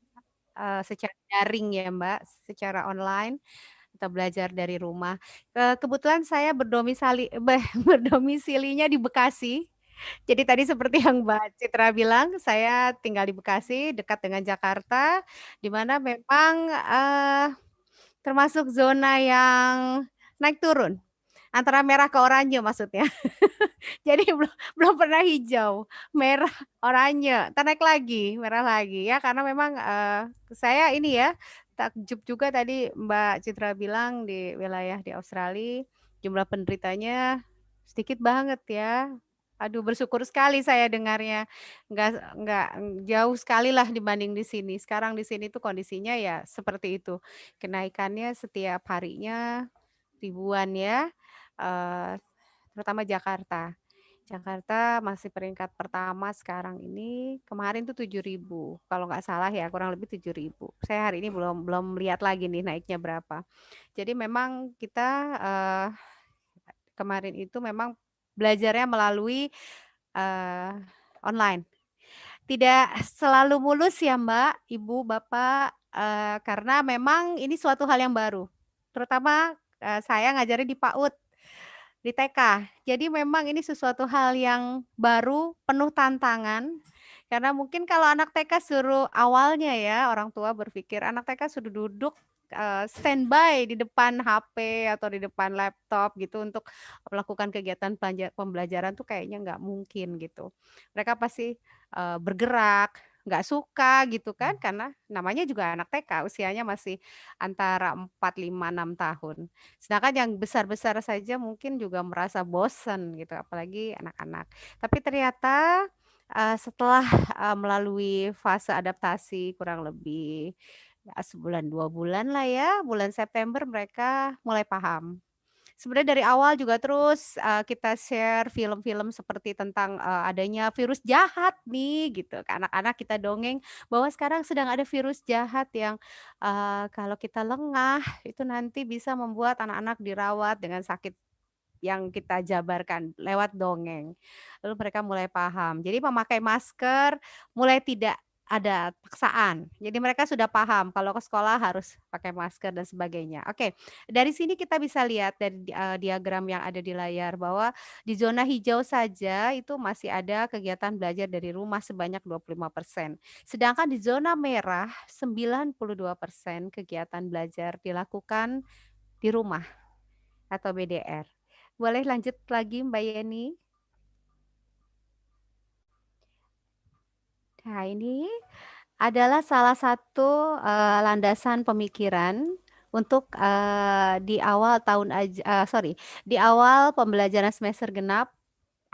secara daring ya Mbak, secara online atau belajar dari rumah. Kebetulan saya berdomisilinya di Bekasi. Jadi tadi seperti yang Mbak Citra bilang, saya tinggal di Bekasi dekat dengan Jakarta, di mana memang termasuk zona yang naik turun. Antara merah ke oranye maksudnya. Jadi belum pernah hijau, merah, oranye, naik lagi, merah lagi ya karena memang saya ini ya takjub juga tadi Mbak Citra bilang di wilayah di Australia jumlah penderitanya sedikit banget ya. Aduh bersyukur sekali saya dengarnya, nggak jauh sekali lah dibanding di sini. Sekarang di sini tuh kondisinya ya seperti itu, kenaikannya setiap harinya ribuan ya, terutama Jakarta. Jakarta masih peringkat pertama sekarang ini, kemarin tuh 7.000 kalau nggak salah ya, kurang lebih 7.000. Saya hari ini belum lihat lagi nih naiknya berapa. Jadi memang kita kemarin itu memang belajarnya melalui online. Tidak selalu mulus ya Mbak, Ibu, Bapak, karena memang ini suatu hal yang baru. Terutama saya ngajarin di PAUD. di TK. Jadi memang ini sesuatu hal yang baru, penuh tantangan, karena mungkin kalau anak TK suruh awalnya ya, orang tua berpikir anak TK suruh duduk, standby di depan HP atau di depan laptop gitu untuk melakukan kegiatan pembelajaran tuh kayaknya nggak mungkin gitu. Mereka pasti, bergerak, nggak suka gitu kan, karena namanya juga anak TK, usianya masih antara 4, 5, 6 tahun. Sedangkan yang besar-besar saja mungkin juga merasa bosen gitu, apalagi anak-anak. Tapi ternyata, setelah, melalui fase adaptasi kurang lebih, ya sebulan, 2 bulan lah ya, bulan September mereka mulai paham. Sebenarnya dari awal juga terus, kita share film-film seperti tentang, adanya virus jahat nih gitu ke anak-anak, kita dongeng bahwa sekarang sedang ada virus jahat yang, kalau kita lengah itu nanti bisa membuat anak-anak dirawat dengan sakit yang kita jabarkan lewat dongeng. Lalu mereka mulai paham. Jadi memakai masker mulai tidak ada paksaan. Jadi mereka sudah paham kalau ke sekolah harus pakai masker dan sebagainya. Oke, dari sini kita bisa lihat dari diagram yang ada di layar bahwa di zona hijau saja itu masih ada kegiatan belajar dari rumah sebanyak 25%. Sedangkan di zona merah 92% kegiatan belajar dilakukan di rumah atau BDR. Boleh lanjut lagi Mbak Yeni? Nah, ini adalah salah satu, landasan pemikiran untuk, di awal tahun di awal pembelajaran semester genap,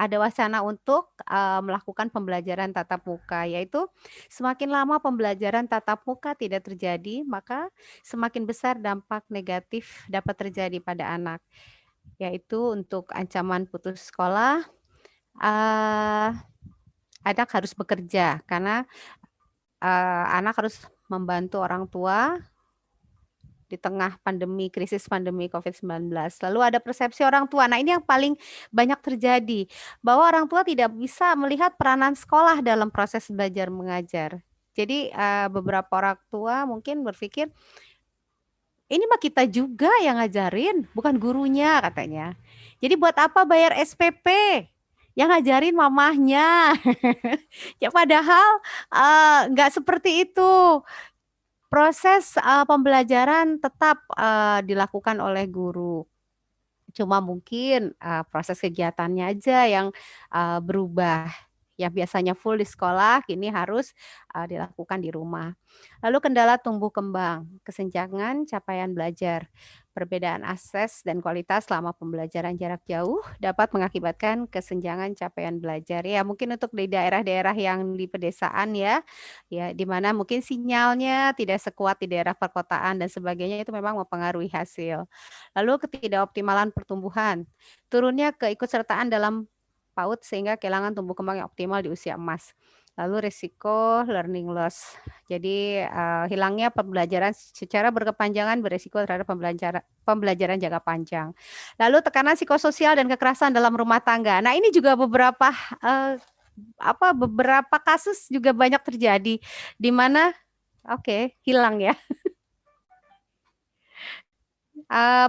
ada wacana untuk, melakukan pembelajaran tatap muka, yaitu semakin lama pembelajaran tatap muka tidak terjadi, maka semakin besar dampak negatif dapat terjadi pada anak, yaitu untuk ancaman putus sekolah, eee, anak harus bekerja karena anak harus membantu orang tua di tengah krisis pandemi COVID-19. Lalu ada persepsi orang tua. Nah, ini yang paling banyak terjadi, bahwa orang tua tidak bisa melihat peranan sekolah dalam proses belajar mengajar. Jadi, beberapa orang tua mungkin berpikir, "Ini mah kita juga yang ngajarin, bukan gurunya," katanya. "Jadi buat apa bayar SPP? Yang ngajarin mamahnya." Ya padahal, nggak seperti itu. Proses, pembelajaran tetap, dilakukan oleh guru. Cuma mungkin, proses kegiatannya aja yang, berubah. Yang biasanya full di sekolah, kini harus, dilakukan di rumah. Lalu kendala tumbuh kembang, kesenjangan capaian belajar. Perbedaan akses dan kualitas selama pembelajaran jarak jauh dapat mengakibatkan kesenjangan capaian belajar. Ya, mungkin untuk di daerah-daerah yang di pedesaan ya, di mana mungkin sinyalnya tidak sekuat di daerah perkotaan dan sebagainya, itu memang mempengaruhi hasil. Lalu ketidakoptimalan pertumbuhan, turunnya keikutsertaan dalam PAUD sehingga kehilangan tumbuh kembang yang optimal di usia emas. Lalu risiko learning loss. Jadi, hilangnya pembelajaran secara berkepanjangan beresiko terhadap pembelajaran jangka panjang. Lalu tekanan psikososial dan kekerasan dalam rumah tangga. Nah, ini juga beberapa kasus juga banyak terjadi di mana hilang ya.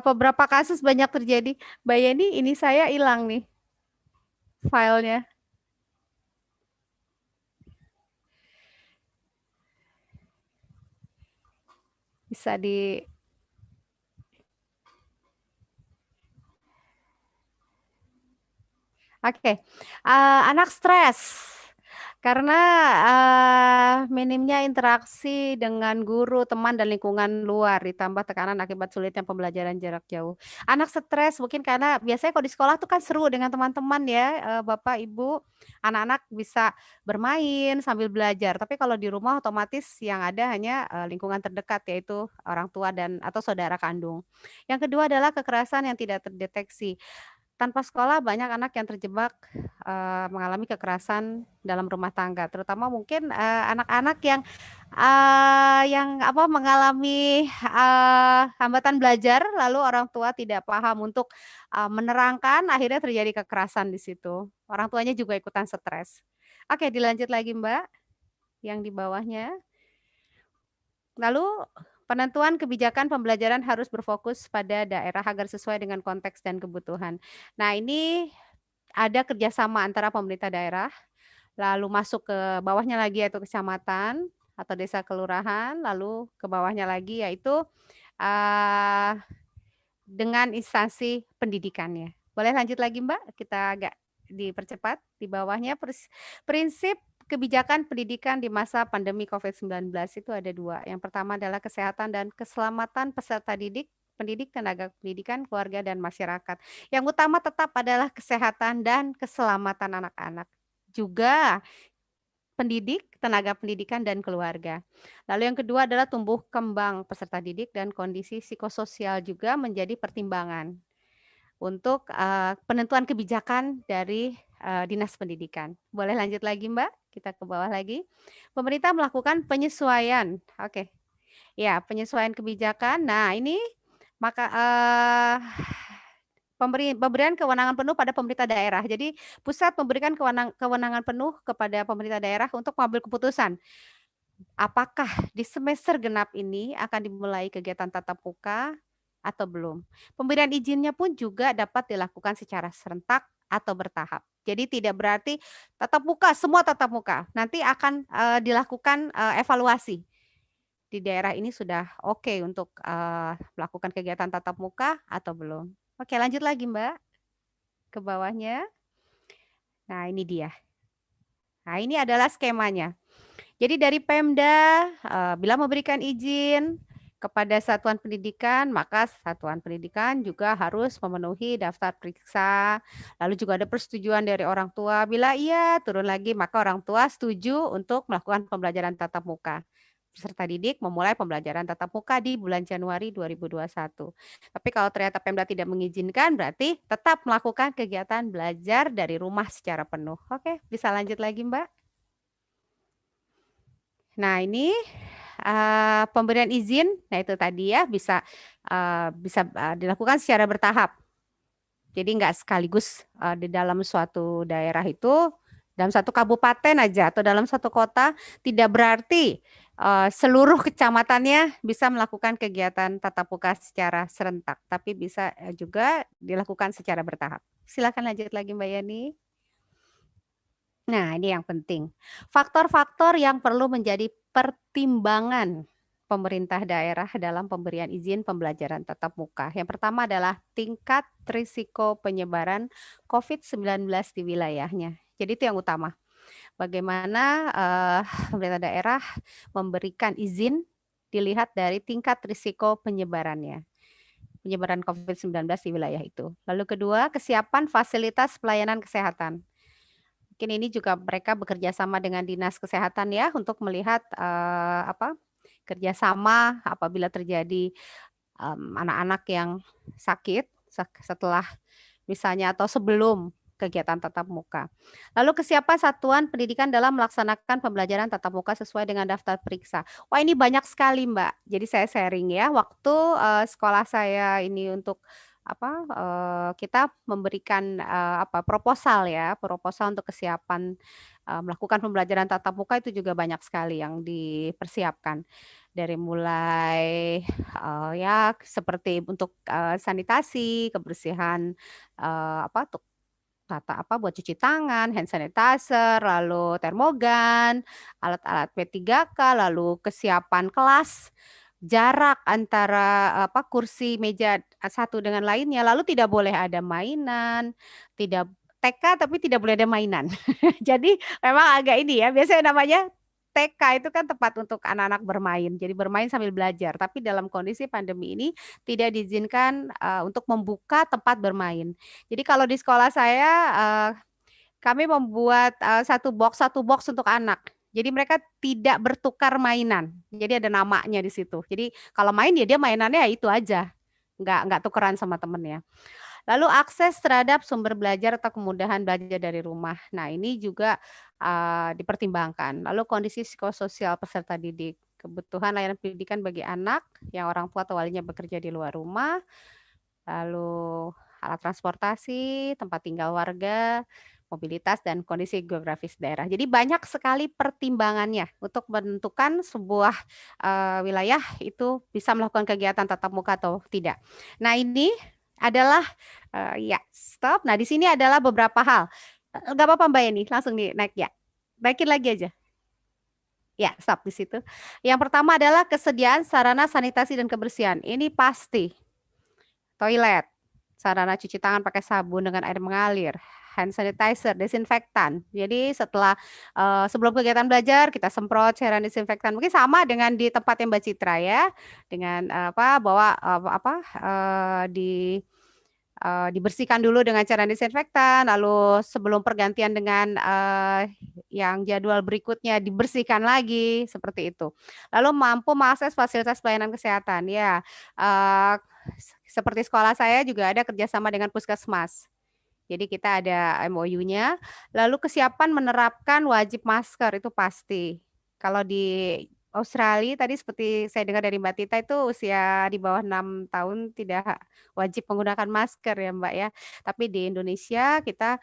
Beberapa kasus banyak terjadi. Mbak Yeni, ini saya hilang nih filenya. Bisa anak stres karena, minimnya interaksi dengan guru, teman, dan lingkungan luar, ditambah tekanan akibat sulitnya pembelajaran jarak jauh. Anak stres mungkin karena biasanya kalau di sekolah tuh kan seru dengan teman-teman ya, Bapak, Ibu, anak-anak bisa bermain sambil belajar, tapi kalau di rumah otomatis yang ada hanya, lingkungan terdekat, yaitu orang tua atau saudara kandung. Yang kedua adalah kekerasan yang tidak terdeteksi. Tanpa sekolah banyak anak yang terjebak, mengalami kekerasan dalam rumah tangga, terutama mungkin, anak-anak yang mengalami, hambatan belajar, lalu orang tua tidak paham untuk, menerangkan, akhirnya terjadi kekerasan di situ. Orang tuanya juga ikutan stres. Oke, dilanjut lagi Mbak, yang di bawahnya. Lalu Penentuan kebijakan pembelajaran harus berfokus pada daerah agar sesuai dengan konteks dan kebutuhan. Nah, ini ada kerjasama antara pemerintah daerah, lalu masuk ke bawahnya lagi yaitu kecamatan atau desa kelurahan, lalu ke bawahnya lagi yaitu dengan instansi pendidikannya. Boleh lanjut lagi Mbak? Kita agak dipercepat di bawahnya prinsip kebijakan pendidikan di masa pandemi COVID-19 itu ada 2. Yang pertama adalah kesehatan dan keselamatan peserta didik, pendidik, tenaga pendidikan, keluarga, dan masyarakat. Yang utama tetap adalah kesehatan dan keselamatan anak-anak. Juga pendidik, tenaga pendidikan, dan keluarga. Lalu yang kedua adalah tumbuh kembang peserta didik dan kondisi psikososial juga menjadi pertimbangan untuk penentuan kebijakan dari Dinas Pendidikan. Boleh lanjut lagi Mbak? Kita ke bawah lagi. Pemerintah melakukan penyesuaian. Oke. Ya, penyesuaian kebijakan. Nah, ini maka pemberian kewenangan penuh pada pemerintah daerah. Jadi pusat memberikan kewenangan penuh kepada pemerintah daerah untuk mengambil keputusan. Apakah di semester genap ini akan dimulai kegiatan tatap muka atau belum. Pemberian izinnya pun juga dapat dilakukan secara serentak atau bertahap. Jadi tidak berarti tatap muka, semua tatap muka. Nanti akan dilakukan evaluasi. Di daerah ini sudah oke untuk melakukan kegiatan tatap muka atau belum. Oke, lanjut lagi Mbak. Ke bawahnya. Nah, ini dia. Nah, ini adalah skemanya. Jadi dari Pemda, bila memberikan izin kepada satuan pendidikan, maka satuan pendidikan juga harus memenuhi daftar periksa. Lalu juga ada persetujuan dari orang tua. Bila iya, turun lagi, maka orang tua setuju untuk melakukan pembelajaran tatap muka. Peserta didik memulai pembelajaran tatap muka di bulan Januari 2021. Tapi kalau ternyata Pemda tidak mengizinkan, berarti tetap melakukan kegiatan belajar dari rumah secara penuh. Oke, bisa lanjut lagi Mbak. Nah, ini pemberian izin, nah itu tadi ya bisa dilakukan secara bertahap. Jadi enggak sekaligus di dalam suatu daerah itu, dalam satu kabupaten aja atau dalam satu kota, tidak berarti seluruh kecamatannya bisa melakukan kegiatan tatap muka secara serentak, tapi bisa juga dilakukan secara bertahap. Silakan lanjut lagi Mbak Yani. Nah, ini yang penting. Faktor-faktor yang perlu menjadi pertimbangan pemerintah daerah dalam pemberian izin pembelajaran tatap muka. Yang pertama adalah tingkat risiko penyebaran COVID-19 di wilayahnya. Jadi itu yang utama. Bagaimana pemerintah daerah memberikan izin dilihat dari tingkat risiko penyebarannya. Penyebaran COVID-19 di wilayah itu. Lalu kedua, kesiapan fasilitas pelayanan kesehatan. Mungkin ini juga mereka bekerja sama dengan Dinas Kesehatan ya untuk melihat kerjasama apabila terjadi anak-anak yang sakit setelah misalnya atau sebelum kegiatan tatap muka. Lalu kesiapan satuan pendidikan dalam melaksanakan pembelajaran tatap muka sesuai dengan daftar periksa. Wah, ini banyak sekali Mbak. Jadi saya sharing ya. Waktu sekolah saya ini untuk kita memberikan proposal untuk kesiapan melakukan pembelajaran tatap muka itu juga banyak sekali yang dipersiapkan dari mulai ya seperti untuk sanitasi, kebersihan buat cuci tangan, hand sanitizer, lalu termogan, alat-alat P3K, lalu kesiapan kelas, jarak antara kursi meja satu dengan lainnya, lalu tidak boleh ada mainan, tidak TK tapi tidak boleh ada mainan. Jadi memang agak ini ya, biasanya namanya TK itu kan tempat untuk anak-anak bermain, jadi bermain sambil belajar. Tapi dalam kondisi pandemi ini tidak diizinkan untuk membuka tempat bermain. Jadi kalau di sekolah saya kami membuat satu box untuk anak. Jadi mereka tidak bertukar mainan. Jadi ada namanya di situ. Jadi kalau main ya dia mainannya ya itu aja. Nggak tukeran sama temennya. Lalu akses terhadap sumber belajar atau kemudahan belajar dari rumah. Nah, ini juga dipertimbangkan. Lalu kondisi psikososial peserta didik, kebutuhan layanan pendidikan bagi anak yang orang tua atau walinya bekerja di luar rumah, lalu alat transportasi, tempat tinggal warga, mobilitas, dan kondisi geografis daerah. Jadi banyak sekali pertimbangannya untuk menentukan sebuah wilayah itu bisa melakukan kegiatan tatap muka atau tidak. Nah ini adalah ya stop. Nah di sini adalah beberapa hal. Gak apa-apa Mbak Yeni, langsung naik ya. Naikin lagi aja. Ya, stop di situ. Yang pertama adalah kesediaan sarana sanitasi dan kebersihan. Ini pasti. Toilet, sarana cuci tangan pakai sabun dengan air mengalir, hand sanitizer, desinfektan. Jadi setelah sebelum kegiatan belajar kita semprot cairan desinfektan. Mungkin sama dengan di tempat yang Mbak Citra ya, dengan dibersihkan dulu dengan cairan desinfektan, lalu sebelum pergantian dengan yang jadwal berikutnya dibersihkan lagi, seperti itu. Lalu mampu mengakses fasilitas pelayanan kesehatan, ya. Seperti sekolah saya juga ada kerjasama dengan puskesmas. Jadi kita ada MOU-nya. Lalu kesiapan menerapkan wajib masker itu pasti. Kalau di Australia tadi seperti saya dengar dari Mbak Tita itu usia di bawah 6 tahun tidak wajib menggunakan masker ya Mbak ya. Tapi di Indonesia kita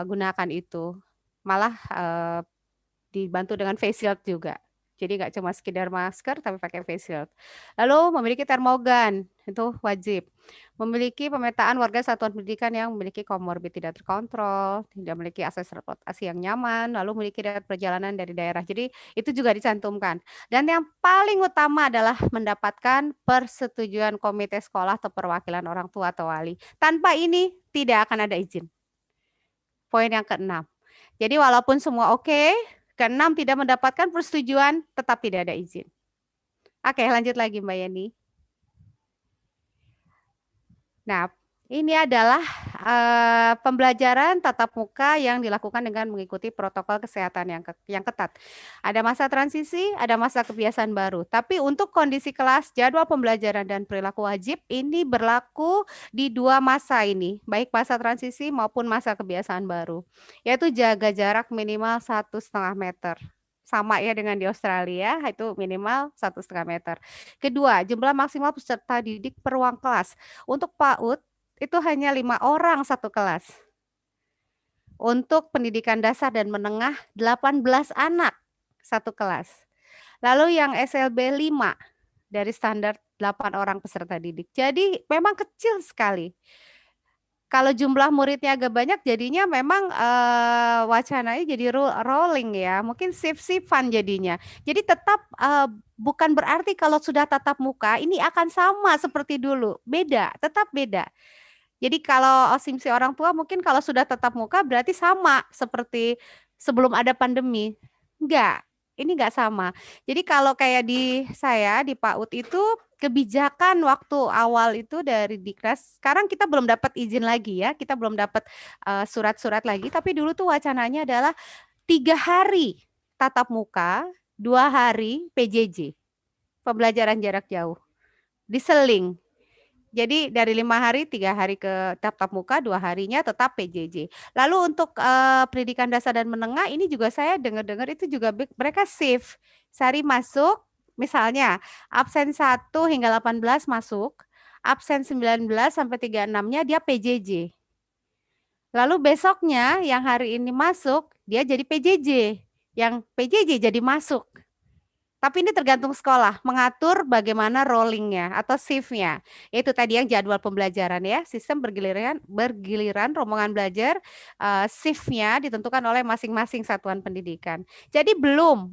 gunakan itu. Malah dibantu dengan face shield juga. Jadi nggak cuma sekedar masker tapi pakai face shield. Lalu memiliki termogan itu wajib. Memiliki pemetaan warga satuan pendidikan yang memiliki komorbid tidak terkontrol, tidak memiliki akses transportasi yang nyaman, lalu memiliki riwayat perjalanan dari daerah. Jadi itu juga dicantumkan. Dan yang paling utama adalah mendapatkan persetujuan komite sekolah atau perwakilan orang tua atau wali. Tanpa ini tidak akan ada izin. Poin yang ke-6. Jadi walaupun semua oke, ke-6 tidak mendapatkan persetujuan, tetap tidak ada izin. Oke, lanjut lagi Mbak Yeni. Nah, ini adalah pembelajaran tatap muka yang dilakukan dengan mengikuti protokol kesehatan yang ketat. Ada masa transisi, ada masa kebiasaan baru. Tapi untuk kondisi kelas, jadwal pembelajaran dan perilaku wajib ini berlaku di 2 masa ini, baik masa transisi maupun masa kebiasaan baru, yaitu jaga jarak minimal 1,5 meter. Sama ya dengan di Australia, itu minimal 1,5 meter. Kedua, jumlah maksimal peserta didik per ruang kelas. Untuk PAUD, itu hanya 5 orang satu kelas. Untuk pendidikan dasar dan menengah, 18 anak satu kelas. Lalu yang SLB 5, dari standar 8 orang peserta didik. Jadi memang kecil sekali. Kalau jumlah muridnya agak banyak, jadinya memang wacananya jadi rolling ya, mungkin shift-shiftan jadinya. Jadi tetap bukan berarti kalau sudah tatap muka ini akan sama seperti dulu, beda, tetap beda. Jadi kalau asumsi orang tua mungkin kalau sudah tatap muka berarti sama seperti sebelum ada pandemi. Enggak, ini enggak sama. Jadi kalau kayak di saya di PAUD itu kebijakan waktu awal itu dari Diknas, sekarang kita belum dapat izin lagi ya, kita belum dapat surat-surat lagi, tapi dulu tuh wacananya adalah 3 hari tatap muka, 2 hari PJJ, pembelajaran jarak jauh, diseling. Jadi dari 5 hari, 3 hari ke tatap muka, 2 harinya tetap PJJ. Lalu untuk pendidikan dasar dan menengah ini juga saya dengar-dengar itu juga mereka shift, sehari masuk. Misalnya, absen 1 hingga 18 masuk, absen 19 sampai 36-nya dia PJJ. Lalu besoknya yang hari ini masuk, dia jadi PJJ. Yang PJJ jadi masuk. Tapi ini tergantung sekolah, mengatur bagaimana rollingnya atau shift-nya. Itu tadi yang jadwal pembelajaran ya, sistem bergiliran rombongan belajar, shift-nya ditentukan oleh masing-masing satuan pendidikan. Jadi belum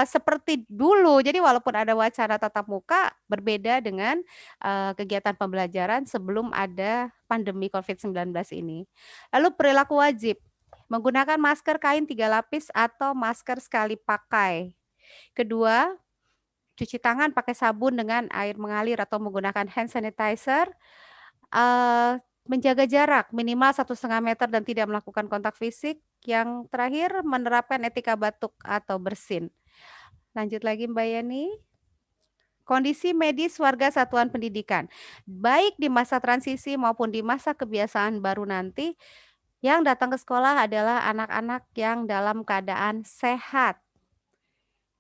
seperti dulu. Jadi walaupun ada wacana tatap muka, berbeda dengan kegiatan pembelajaran sebelum ada pandemi COVID-19 ini. Lalu perilaku wajib, menggunakan masker kain 3 lapis atau masker sekali pakai. Kedua, cuci tangan pakai sabun dengan air mengalir atau menggunakan hand sanitizer. Menjaga jarak minimal 1,5 meter dan tidak melakukan kontak fisik. Yang terakhir, menerapkan etika batuk atau bersin. Lanjut lagi Mbak Yeni. Kondisi medis warga satuan pendidikan, baik di masa transisi maupun di masa kebiasaan baru nanti, yang datang ke sekolah adalah anak-anak yang dalam keadaan sehat.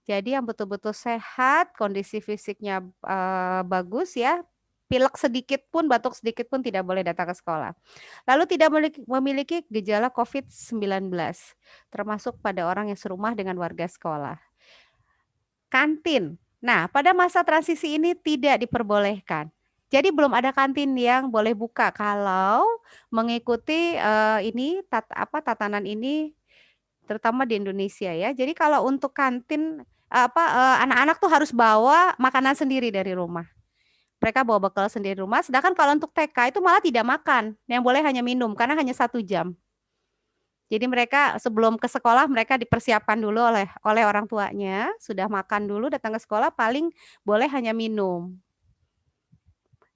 Jadi yang betul-betul sehat, kondisi fisiknya bagus ya, pilek sedikit pun, batuk sedikit pun tidak boleh datang ke sekolah. Lalu tidak memiliki gejala COVID-19, termasuk pada orang yang serumah dengan warga sekolah. Kantin. Nah, pada masa transisi ini tidak diperbolehkan. Jadi belum ada kantin yang boleh buka kalau mengikuti tatanan ini, terutama di Indonesia ya. Jadi kalau untuk kantin anak-anak tuh harus bawa makanan sendiri dari rumah. Mereka bawa bekal sendiri rumah. Sedangkan kalau untuk TK itu malah tidak makan, yang boleh hanya minum karena hanya 1 jam. Jadi mereka sebelum ke sekolah mereka dipersiapkan dulu oleh orang tuanya, sudah makan dulu, datang ke sekolah paling boleh hanya minum.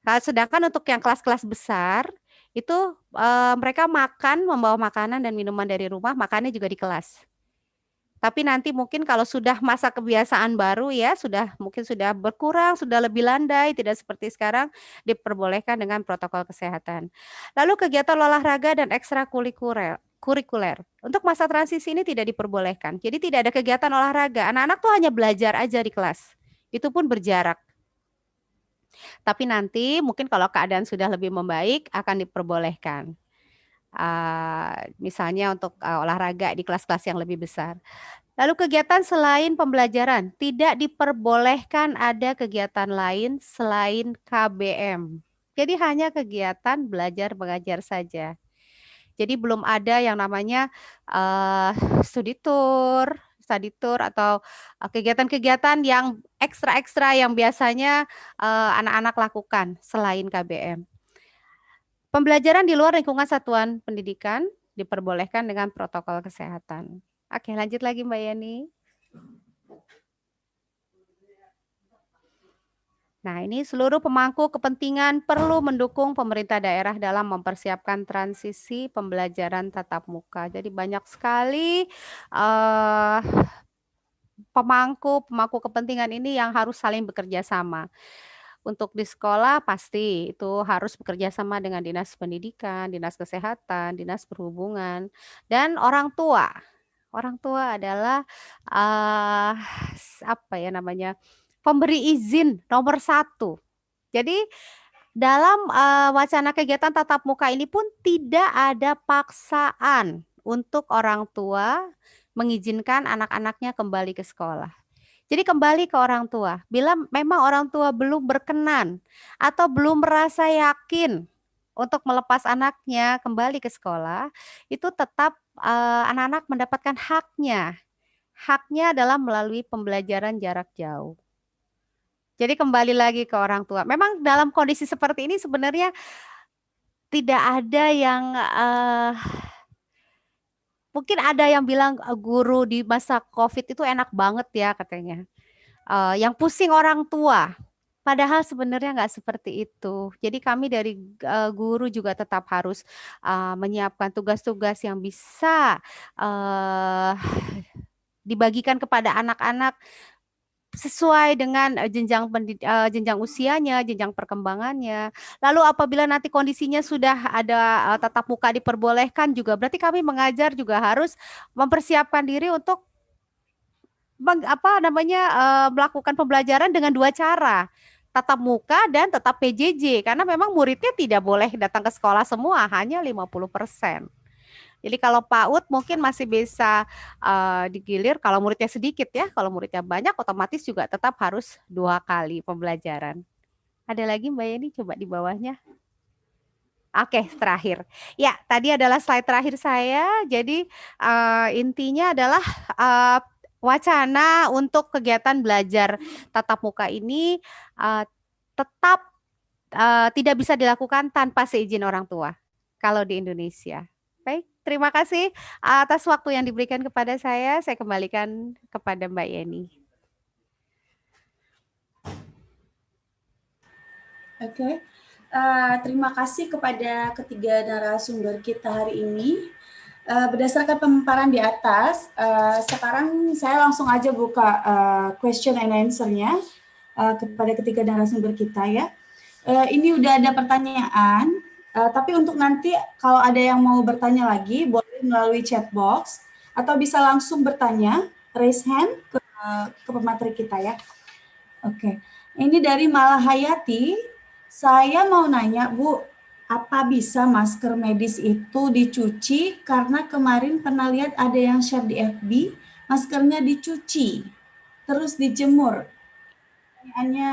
Nah, sedangkan untuk yang kelas-kelas besar itu mereka membawa makanan dan minuman dari rumah, makannya juga di kelas. Tapi nanti mungkin kalau sudah masa kebiasaan baru ya, mungkin sudah berkurang, sudah lebih landai, tidak seperti sekarang, diperbolehkan dengan protokol kesehatan. Lalu kegiatan olahraga dan ekstrakurikuler. Untuk masa transisi ini tidak diperbolehkan. Jadi tidak ada kegiatan olahraga. Anak-anak tuh hanya belajar aja di kelas. Itu pun berjarak. Tapi nanti mungkin kalau keadaan sudah lebih membaik akan diperbolehkan. Misalnya untuk olahraga di kelas-kelas yang lebih besar. Lalu kegiatan selain pembelajaran, tidak diperbolehkan ada kegiatan lain selain KBM. Jadi hanya kegiatan belajar mengajar saja. Jadi belum ada yang namanya study tour atau kegiatan-kegiatan yang ekstra-ekstra yang biasanya anak-anak lakukan selain KBM. Pembelajaran di luar lingkungan satuan pendidikan diperbolehkan dengan protokol kesehatan. Oke, lanjut lagi Mbak Yani. Nah, ini seluruh pemangku kepentingan perlu mendukung pemerintah daerah dalam mempersiapkan transisi pembelajaran tatap muka. Jadi banyak sekali pemangku kepentingan ini yang harus saling bekerja sama. Untuk di sekolah pasti itu harus bekerja sama dengan Dinas Pendidikan, Dinas Kesehatan, Dinas Perhubungan, dan orang tua. Orang tua adalah pemberi izin nomor 1. Jadi dalam wacana kegiatan tatap muka ini pun tidak ada paksaan untuk orang tua mengizinkan anak-anaknya kembali ke sekolah. Jadi kembali ke orang tua. Bila memang orang tua belum berkenan atau belum merasa yakin untuk melepas anaknya kembali ke sekolah, itu tetap anak-anak mendapatkan haknya. Haknya adalah melalui pembelajaran jarak jauh. Jadi kembali lagi ke orang tua. Memang dalam kondisi seperti ini sebenarnya tidak ada yang mungkin ada yang bilang guru di masa COVID itu enak banget ya katanya. Yang pusing orang tua. Padahal sebenarnya nggak seperti itu. Jadi kami dari guru juga tetap harus menyiapkan tugas-tugas yang bisa dibagikan kepada anak-anak sesuai dengan jenjang usianya, jenjang perkembangannya. Lalu apabila nanti kondisinya sudah ada tatap muka diperbolehkan juga, berarti kami mengajar juga harus mempersiapkan diri untuk melakukan pembelajaran dengan 2 cara. Tatap muka dan tetap PJJ, karena memang muridnya tidak boleh datang ke sekolah semua, hanya 50%. Jadi kalau PAUD mungkin masih bisa digilir kalau muridnya sedikit ya. Kalau muridnya banyak otomatis juga tetap harus 2 kali pembelajaran. Ada lagi Mbak Yeni coba di bawahnya. Oke, terakhir. Ya, tadi adalah slide terakhir saya. Jadi intinya adalah wacana untuk kegiatan belajar tatap muka ini tetap tidak bisa dilakukan tanpa seizin orang tua kalau di Indonesia. Baik, terima kasih atas waktu yang diberikan kepada saya. Saya kembalikan kepada Mbak Yeni. Oke, terima kasih kepada ketiga narasumber kita hari ini. Berdasarkan pemaparan di atas, sekarang saya langsung aja buka question and answer-nya kepada ketiga narasumber kita ya. Ini udah ada pertanyaan. Tapi untuk nanti kalau ada yang mau bertanya lagi, boleh melalui chat box atau bisa langsung bertanya, raise hand ke pemateri kita ya. Oke, ini dari Malahayati. Saya mau nanya, Bu, apa bisa masker medis itu dicuci? Karena kemarin pernah lihat ada yang share di FB, maskernya dicuci, terus dijemur. Pertanyaannya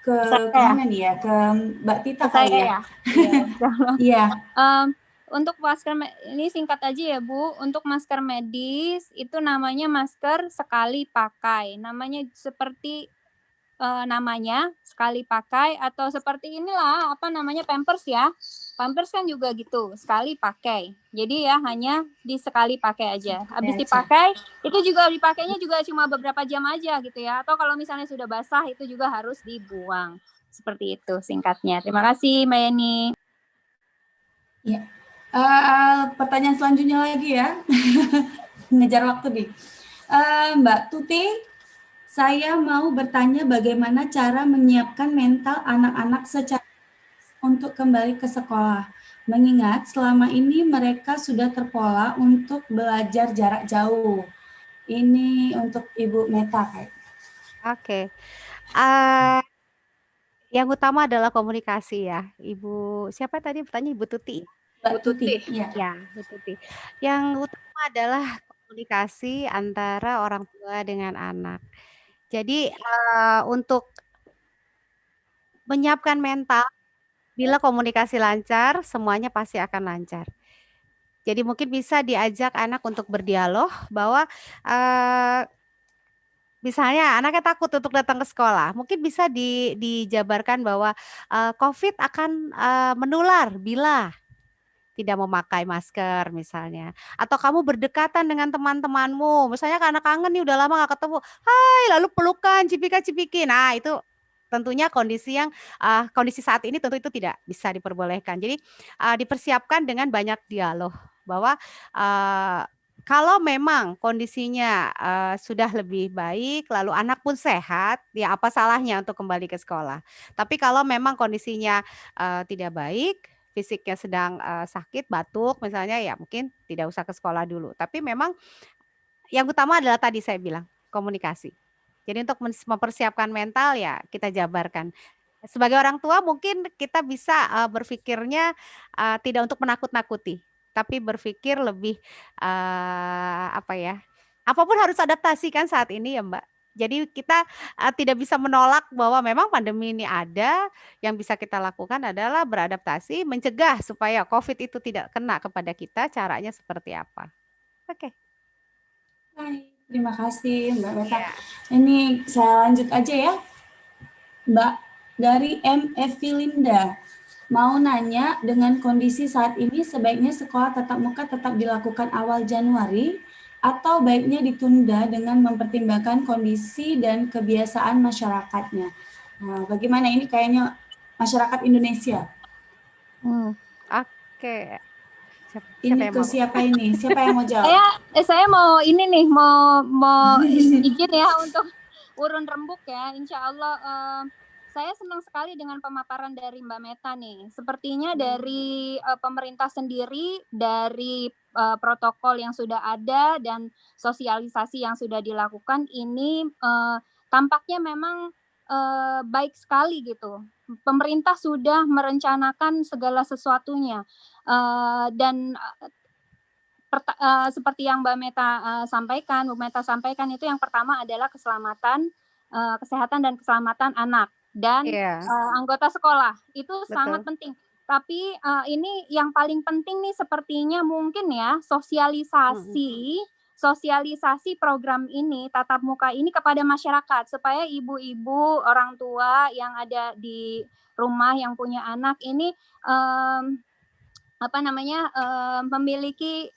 ke Saya, mana nih ya? Ke Mbak Tita saya kali ya? ya. Iya, insya Allah. Iya. Untuk masker ini singkat aja ya Bu. Untuk masker medis itu namanya masker sekali pakai. Namanya seperti namanya sekali pakai atau seperti inilah apa namanya Pampers ya. Pampers kan juga gitu, sekali pakai. Jadi ya hanya di sekali pakai aja. Habis dipakai itu juga dipakainya juga cuma beberapa jam aja gitu ya. Atau kalau misalnya sudah basah itu juga harus dibuang. Seperti itu singkatnya. Terima kasih Mbak Yeni. Ya. Pertanyaan selanjutnya lagi ya. Ngejar waktu nih. Mbak Tuti, saya mau bertanya bagaimana cara menyiapkan mental anak-anak secara untuk kembali ke sekolah. Mengingat selama ini mereka sudah terpola untuk belajar jarak jauh. Ini untuk Ibu Meta kayak. Oke. Yang utama adalah komunikasi ya. Ibu, siapa tadi bertanya? Ibu Tuti? Mbak Tuti, ya. Ya, Bu Tuti. Yang utama adalah komunikasi antara orang tua dengan anak. Jadi untuk menyiapkan mental, bila komunikasi lancar, semuanya pasti akan lancar. Jadi mungkin bisa diajak anak untuk berdialog bahwa misalnya anaknya takut untuk datang ke sekolah, mungkin bisa dijabarkan bahwa COVID akan menular bila tidak memakai masker misalnya. Atau kamu berdekatan dengan teman-temanmu, misalnya karena kangen nih udah lama gak ketemu, hai lalu pelukan, cipika-cipiki. Nah itu tentunya kondisi yang kondisi saat ini tentu itu tidak bisa diperbolehkan. Jadi dipersiapkan dengan banyak dialog bahwa kalau memang kondisinya sudah lebih baik, lalu anak pun sehat, ya apa salahnya untuk kembali ke sekolah. Tapi kalau memang kondisinya tidak baik, fisiknya sedang sakit, batuk misalnya, ya mungkin tidak usah ke sekolah dulu. Tapi memang yang utama adalah tadi saya bilang, komunikasi. Jadi untuk mempersiapkan mental ya kita jabarkan. Sebagai orang tua mungkin kita bisa berpikirnya tidak untuk menakut-nakuti, tapi berpikir lebih apa ya? Apapun harus adaptasi kan saat ini ya Mbak. Jadi kita tidak bisa menolak bahwa memang pandemi ini ada, yang bisa kita lakukan adalah beradaptasi, mencegah supaya COVID itu tidak kena kepada kita, caranya seperti apa. Oke. Hai, terima kasih Mbak Meta. Ini saya lanjut aja ya. Mbak, dari MF Linda, mau nanya dengan kondisi saat ini sebaiknya sekolah tatap muka tetap dilakukan awal Januari atau baiknya ditunda dengan mempertimbangkan kondisi dan kebiasaan masyarakatnya. Nah, bagaimana ini kayaknya masyarakat Indonesia? Oke. Ini ke siapa ini? Siapa yang mau jawab? Saya mau ini nih, mau izin ya untuk urun rembuk ya. Insya Allah saya senang sekali dengan pemaparan dari Mbak Meta nih. Sepertinya dari pemerintah sendiri, dari protokol yang sudah ada dan sosialisasi yang sudah dilakukan ini tampaknya memang baik sekali gitu. Pemerintah sudah merencanakan segala sesuatunya dan seperti yang Mbak Meta sampaikan, Bu Meta sampaikan itu yang pertama adalah keselamatan, kesehatan dan keselamatan anak dan anggota sekolah itu sangat penting. Tapi ini yang paling penting nih sepertinya mungkin ya sosialisasi program ini tatap muka ini kepada masyarakat supaya ibu-ibu, orang tua yang ada di rumah yang punya anak ini memiliki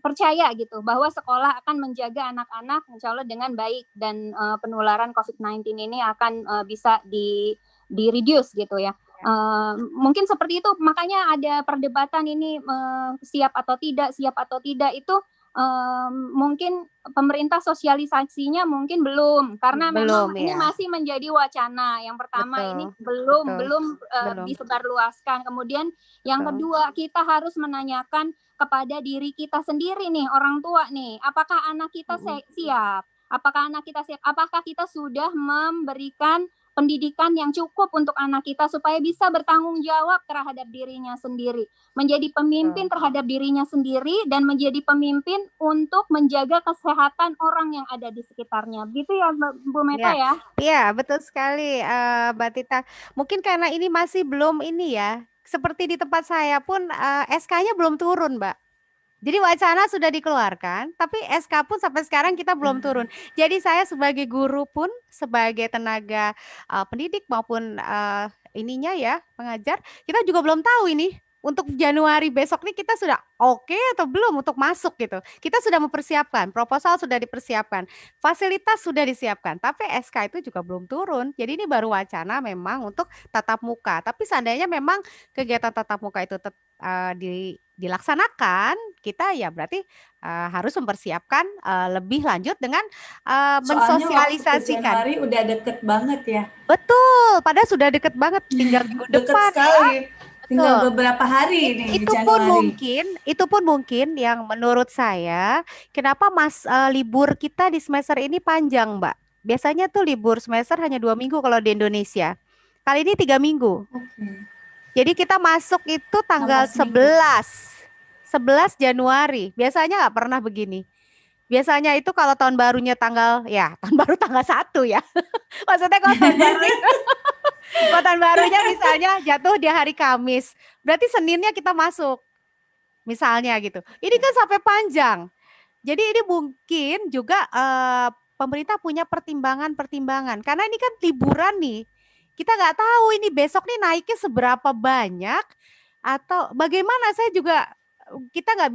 percaya gitu bahwa sekolah akan menjaga anak-anak insya Allah dengan baik dan penularan COVID-19 ini akan bisa di-reduce gitu ya. Mungkin seperti itu, makanya ada perdebatan ini siap atau tidak itu mungkin pemerintah sosialisasinya mungkin belum karena memang ini masih menjadi wacana. Yang pertama ini belum disebarluaskan. Kemudian yang kedua kita harus menanyakan kepada diri kita sendiri nih orang tua nih, apakah anak kita siap? Apakah anak kita siap? Apakah kita sudah memberikan pendidikan yang cukup untuk anak kita supaya bisa bertanggung jawab terhadap dirinya sendiri, menjadi pemimpin terhadap dirinya sendiri dan menjadi pemimpin untuk menjaga kesehatan orang yang ada di sekitarnya. Gitu ya Bu Meta ya? Iya, betul sekali Mbak Tita. Mungkin karena ini masih belum ini ya, seperti di tempat saya pun SK-nya belum turun Mbak. Jadi wacana sudah dikeluarkan, tapi SK pun sampai sekarang kita belum turun. Jadi saya sebagai guru pun, sebagai tenaga pendidik maupun ininya ya, pengajar, kita juga belum tahu ini untuk Januari besok nih kita sudah oke atau belum untuk masuk gitu. Kita sudah mempersiapkan, proposal sudah dipersiapkan, fasilitas sudah disiapkan, tapi SK itu juga belum turun. Jadi ini baru wacana memang untuk tatap muka. Tapi seandainya memang kegiatan tatap muka itu dilaksanakan, kita ya berarti harus mempersiapkan lebih lanjut dengan mensosialisasikan. Januari udah deket banget ya. Betul, padahal sudah deket banget, tinggal minggu Deket depan sekali. ya. Tinggal beberapa hari nih Itu pun mungkin yang menurut saya kenapa libur kita di semester ini panjang, Mbak. Biasanya tuh libur semester hanya 2 minggu kalau di Indonesia. Kali ini 3 minggu. Jadi kita masuk itu tanggal 11 Januari. Biasanya nggak pernah begini. Biasanya itu kalau tahun barunya tahun baru tanggal 1 ya. Maksudnya kalau tahun barunya misalnya jatuh di hari Kamis. Berarti Seninnya kita masuk. Misalnya gitu. Ini kan sampai panjang. Jadi ini mungkin juga pemerintah punya pertimbangan. Karena ini kan liburan nih. Kita nggak tahu ini besok nih naiknya seberapa banyak atau bagaimana, saya juga kita nggak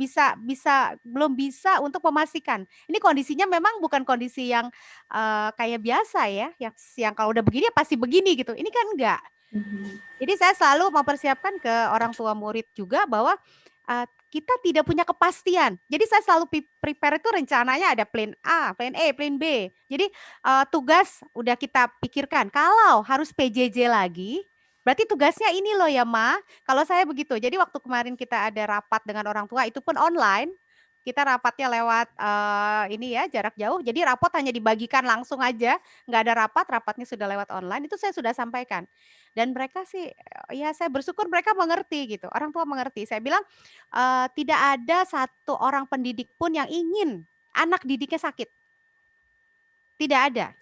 belum bisa untuk memastikan. Ini kondisinya memang bukan kondisi yang kayak biasa ya, yang kalau udah begini pasti begini gitu. Ini kan enggak. Jadi saya selalu mempersiapkan ke orang tua murid juga bahwa kita tidak punya kepastian. Jadi saya selalu prepare itu rencananya ada plan A, plan E, plan B. Jadi tugas udah kita pikirkan. Kalau harus PJJ lagi, berarti tugasnya ini loh ya Ma. Kalau saya begitu. Jadi waktu kemarin kita ada rapat dengan orang tua itu pun online. Kita rapatnya lewat ini ya, jarak jauh. Jadi rapot hanya dibagikan langsung aja, nggak ada rapatnya sudah lewat online. Itu saya sudah sampaikan. Dan mereka sih, ya saya bersyukur mereka mengerti gitu. Orang tua mengerti. Saya bilang tidak ada satu orang pendidik pun yang ingin anak didiknya sakit. Tidak ada.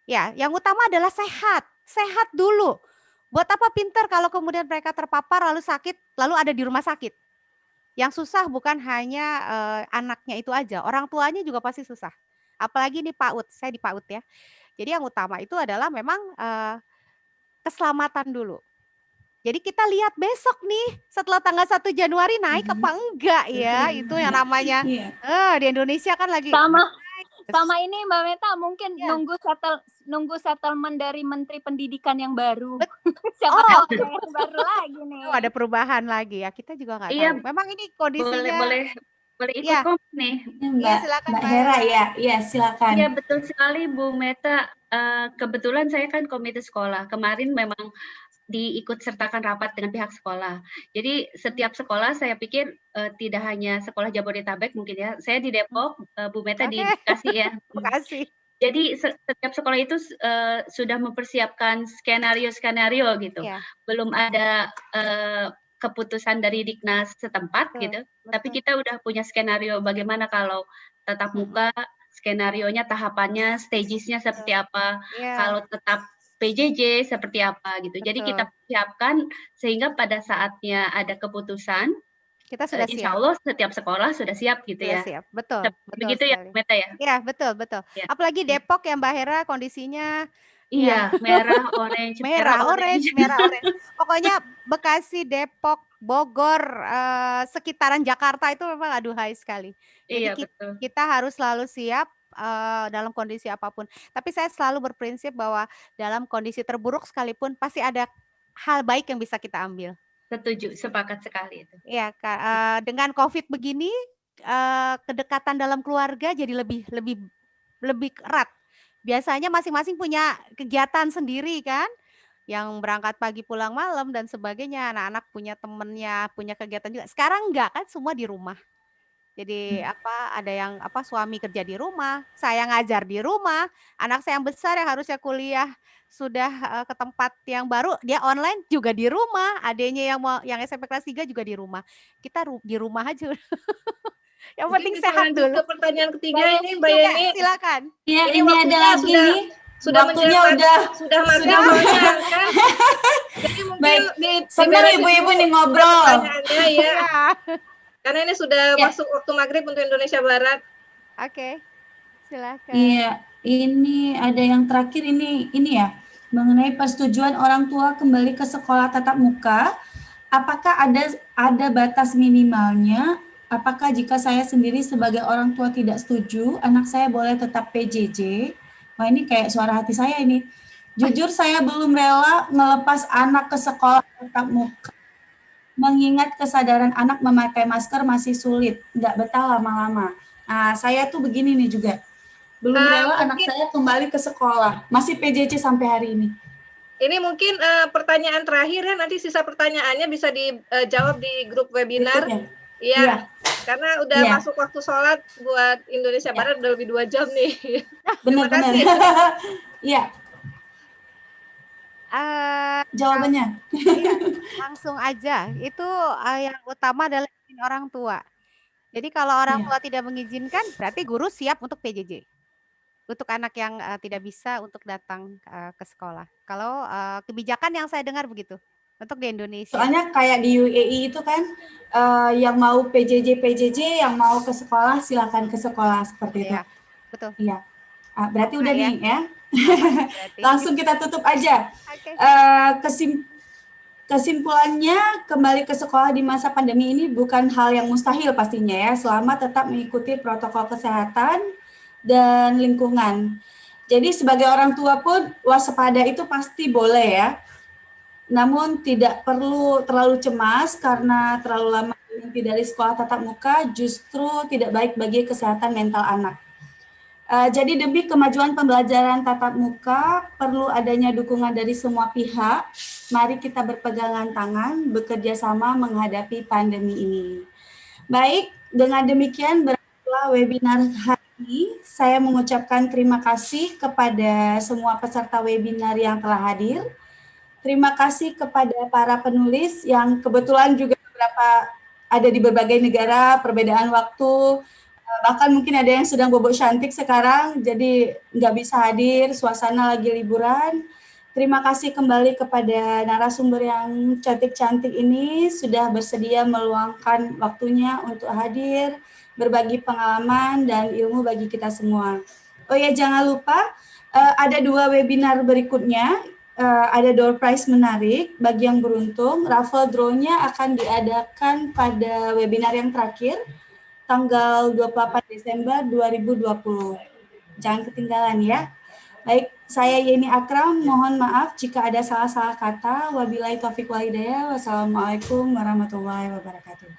Ya, yang utama adalah sehat. Sehat dulu. Buat apa pintar kalau kemudian mereka terpapar lalu sakit, lalu ada di rumah sakit. Yang susah bukan hanya anaknya itu aja, orang tuanya juga pasti susah. Apalagi nih PAUD, saya di PAUD ya. Jadi yang utama itu adalah memang keselamatan dulu. Jadi kita lihat besok nih setelah tanggal 1 Januari naik apa enggak ya. Itu yang namanya di Indonesia kan lagi sama ini Mbak Meta mungkin nunggu settlement dari Menteri Pendidikan yang baru. Siapa tahu ada yang baru lagi nih. Ada perubahan lagi ya. Kita juga nggak tahu. Memang ini kondisinya boleh ikut komen nih. Silakan Mbak Hera ya. Iya, silakan. Iya, betul sekali Bu Meta. Kebetulan saya kan komite sekolah. Kemarin memang diikut sertakan rapat dengan pihak sekolah. Jadi setiap sekolah saya pikir tidak hanya sekolah Jabodetabek mungkin ya. Saya di Depok, Bu Meta di Bekasi ya. Bekasi. Jadi setiap sekolah itu sudah mempersiapkan skenario gitu. Belum ada keputusan dari Diknas setempat gitu. Tapi kita udah punya skenario bagaimana kalau tatap muka, skenarionya, tahapannya, stagesnya seperti apa. Kalau tetap PJJ seperti apa gitu. Jadi kita siapkan sehingga pada saatnya ada keputusan, kita sudah insya Allah setiap sekolah sudah siap gitu ya. Siap, betul. Begitu ya, Meta ya. Iya, betul. Ya. Apalagi Depok ya Mbak Hera kondisinya. Iya, merah, orange. merah, orange. Pokoknya Bekasi, Depok, Bogor, sekitaran Jakarta itu memang aduhai sekali. Jadi kita harus selalu siap dalam kondisi apapun. Tapi saya selalu berprinsip bahwa dalam kondisi terburuk sekalipun pasti ada hal baik yang bisa kita ambil. Setuju, sepakat sekali itu. Iya, dengan COVID begini, kedekatan dalam keluarga jadi lebih erat. Biasanya masing-masing punya kegiatan sendiri kan, yang berangkat pagi pulang malam dan sebagainya. Anak-anak punya temennya, punya kegiatan juga. Sekarang enggak kan, semua di rumah. Jadi ada yang suami kerja di rumah, saya ngajar di rumah, anak saya yang besar yang harusnya kuliah sudah ke tempat yang baru, dia online juga di rumah, adiknya yang SMP kelas 3 juga di rumah. Kita di rumah aja. Yang penting sehat dulu. Ke pertanyaan ketiga ini Mbak Yeni. Silakan. Iya, ini ada lagi nih. Sudah waktunya sudah maghrib kan? Jadi mungkin senang ibu-ibu nih ngobrol. Pertanyaannya ya. Karena ini sudah masuk waktu maghrib untuk Indonesia Barat. Oke, silakan. Iya, ini ada yang terakhir ini ya, mengenai persetujuan orang tua kembali ke sekolah tatap muka. Apakah ada batas minimalnya? Apakah jika saya sendiri sebagai orang tua tidak setuju, anak saya boleh tetap PJJ? Wah, ini kayak suara hati saya ini. Jujur saya belum rela melepas anak ke sekolah tatap muka. Mengingat kesadaran anak memakai masker masih sulit, nggak betah lama-lama. Nah, saya tuh begini nih juga. Belum rela anak saya kembali ke sekolah. Masih PJJ sampai hari ini. Ini mungkin pertanyaan terakhir ya, nanti sisa pertanyaannya bisa dijawab di grup webinar. Iya, karena udah masuk waktu sholat buat Indonesia Barat, udah lebih 2 jam nih. Benar-benar. Iya. Jawabannya. Iya, langsung aja. Itu yang utama adalah izin orang tua. Jadi kalau orang tua tidak mengizinkan, berarti guru siap untuk PJJ. Untuk anak yang tidak bisa untuk datang ke sekolah. Kalau kebijakan yang saya dengar begitu. Untuk di Indonesia. Soalnya kayak di UAE itu kan, yang mau PJJ, yang mau ke sekolah silakan ke sekolah seperti itu. Betul. Iya. Berarti udah nih ya. Langsung kita tutup aja. Kesimpulannya, kembali ke sekolah di masa pandemi ini bukan hal yang mustahil pastinya ya, selama tetap mengikuti protokol kesehatan dan lingkungan. Jadi sebagai orang tua pun waspada itu pasti boleh ya. Namun tidak perlu terlalu cemas karena terlalu lama tidak di sekolah tatap muka justru tidak baik bagi kesehatan mental anak. Jadi demi kemajuan pembelajaran tatap muka perlu adanya dukungan dari semua pihak. Mari kita berpegangan tangan, bekerja sama menghadapi pandemi ini. Baik, dengan demikian berakhirlah webinar hari ini. Saya mengucapkan terima kasih kepada semua peserta webinar yang telah hadir. Terima kasih kepada para penulis yang kebetulan juga beberapa ada di berbagai negara, perbedaan waktu, bahkan mungkin ada yang sedang bobok cantik sekarang, jadi nggak bisa hadir, suasana lagi liburan. Terima kasih kembali kepada narasumber yang cantik-cantik ini, sudah bersedia meluangkan waktunya untuk hadir, berbagi pengalaman dan ilmu bagi kita semua. Oh ya, jangan lupa ada 2 webinar berikutnya. Ada door prize menarik bagi yang beruntung. Raffle draw-nya akan diadakan pada webinar yang terakhir, tanggal 28 Desember 2020. Jangan ketinggalan ya. Baik, saya Yeni Akram, mohon maaf jika ada salah-salah kata. Wabillahi taufiq wal hidayah. Wassalamualaikum warahmatullahi wabarakatuh.